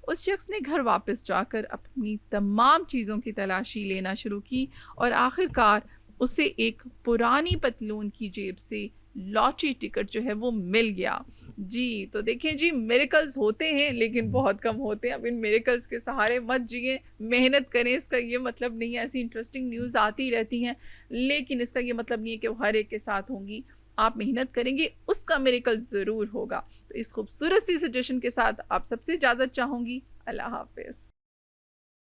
[SPEAKER 1] उस शख्स ने घर वापस जाकर अपनी तमाम चीज़ों की तलाशी लेना शुरू की और आखिरकार उसे एक पुरानी पतलून की जेब से लॉटरी टिकट जो है वो मिल गया जी। तो देखें जी, मिरेकल्स होते हैं लेकिन बहुत कम होते हैं। अब इन मिरेकल्स के सहारे मत जिए, मेहनत करें। इसका ये मतलब नहीं है, ऐसी इंटरेस्टिंग न्यूज़ आती रहती हैं, लेकिन इसका ये मतलब नहीं है कि वो हर एक के साथ होंगी। आप मेहनत करेंगे उसका मिरेकल ज़रूर होगा। तो इस खूबसूरत सी सजेशन के साथ आप सबसे इजाज़त चाहूँगी। अल्लाह हाफ़िज़।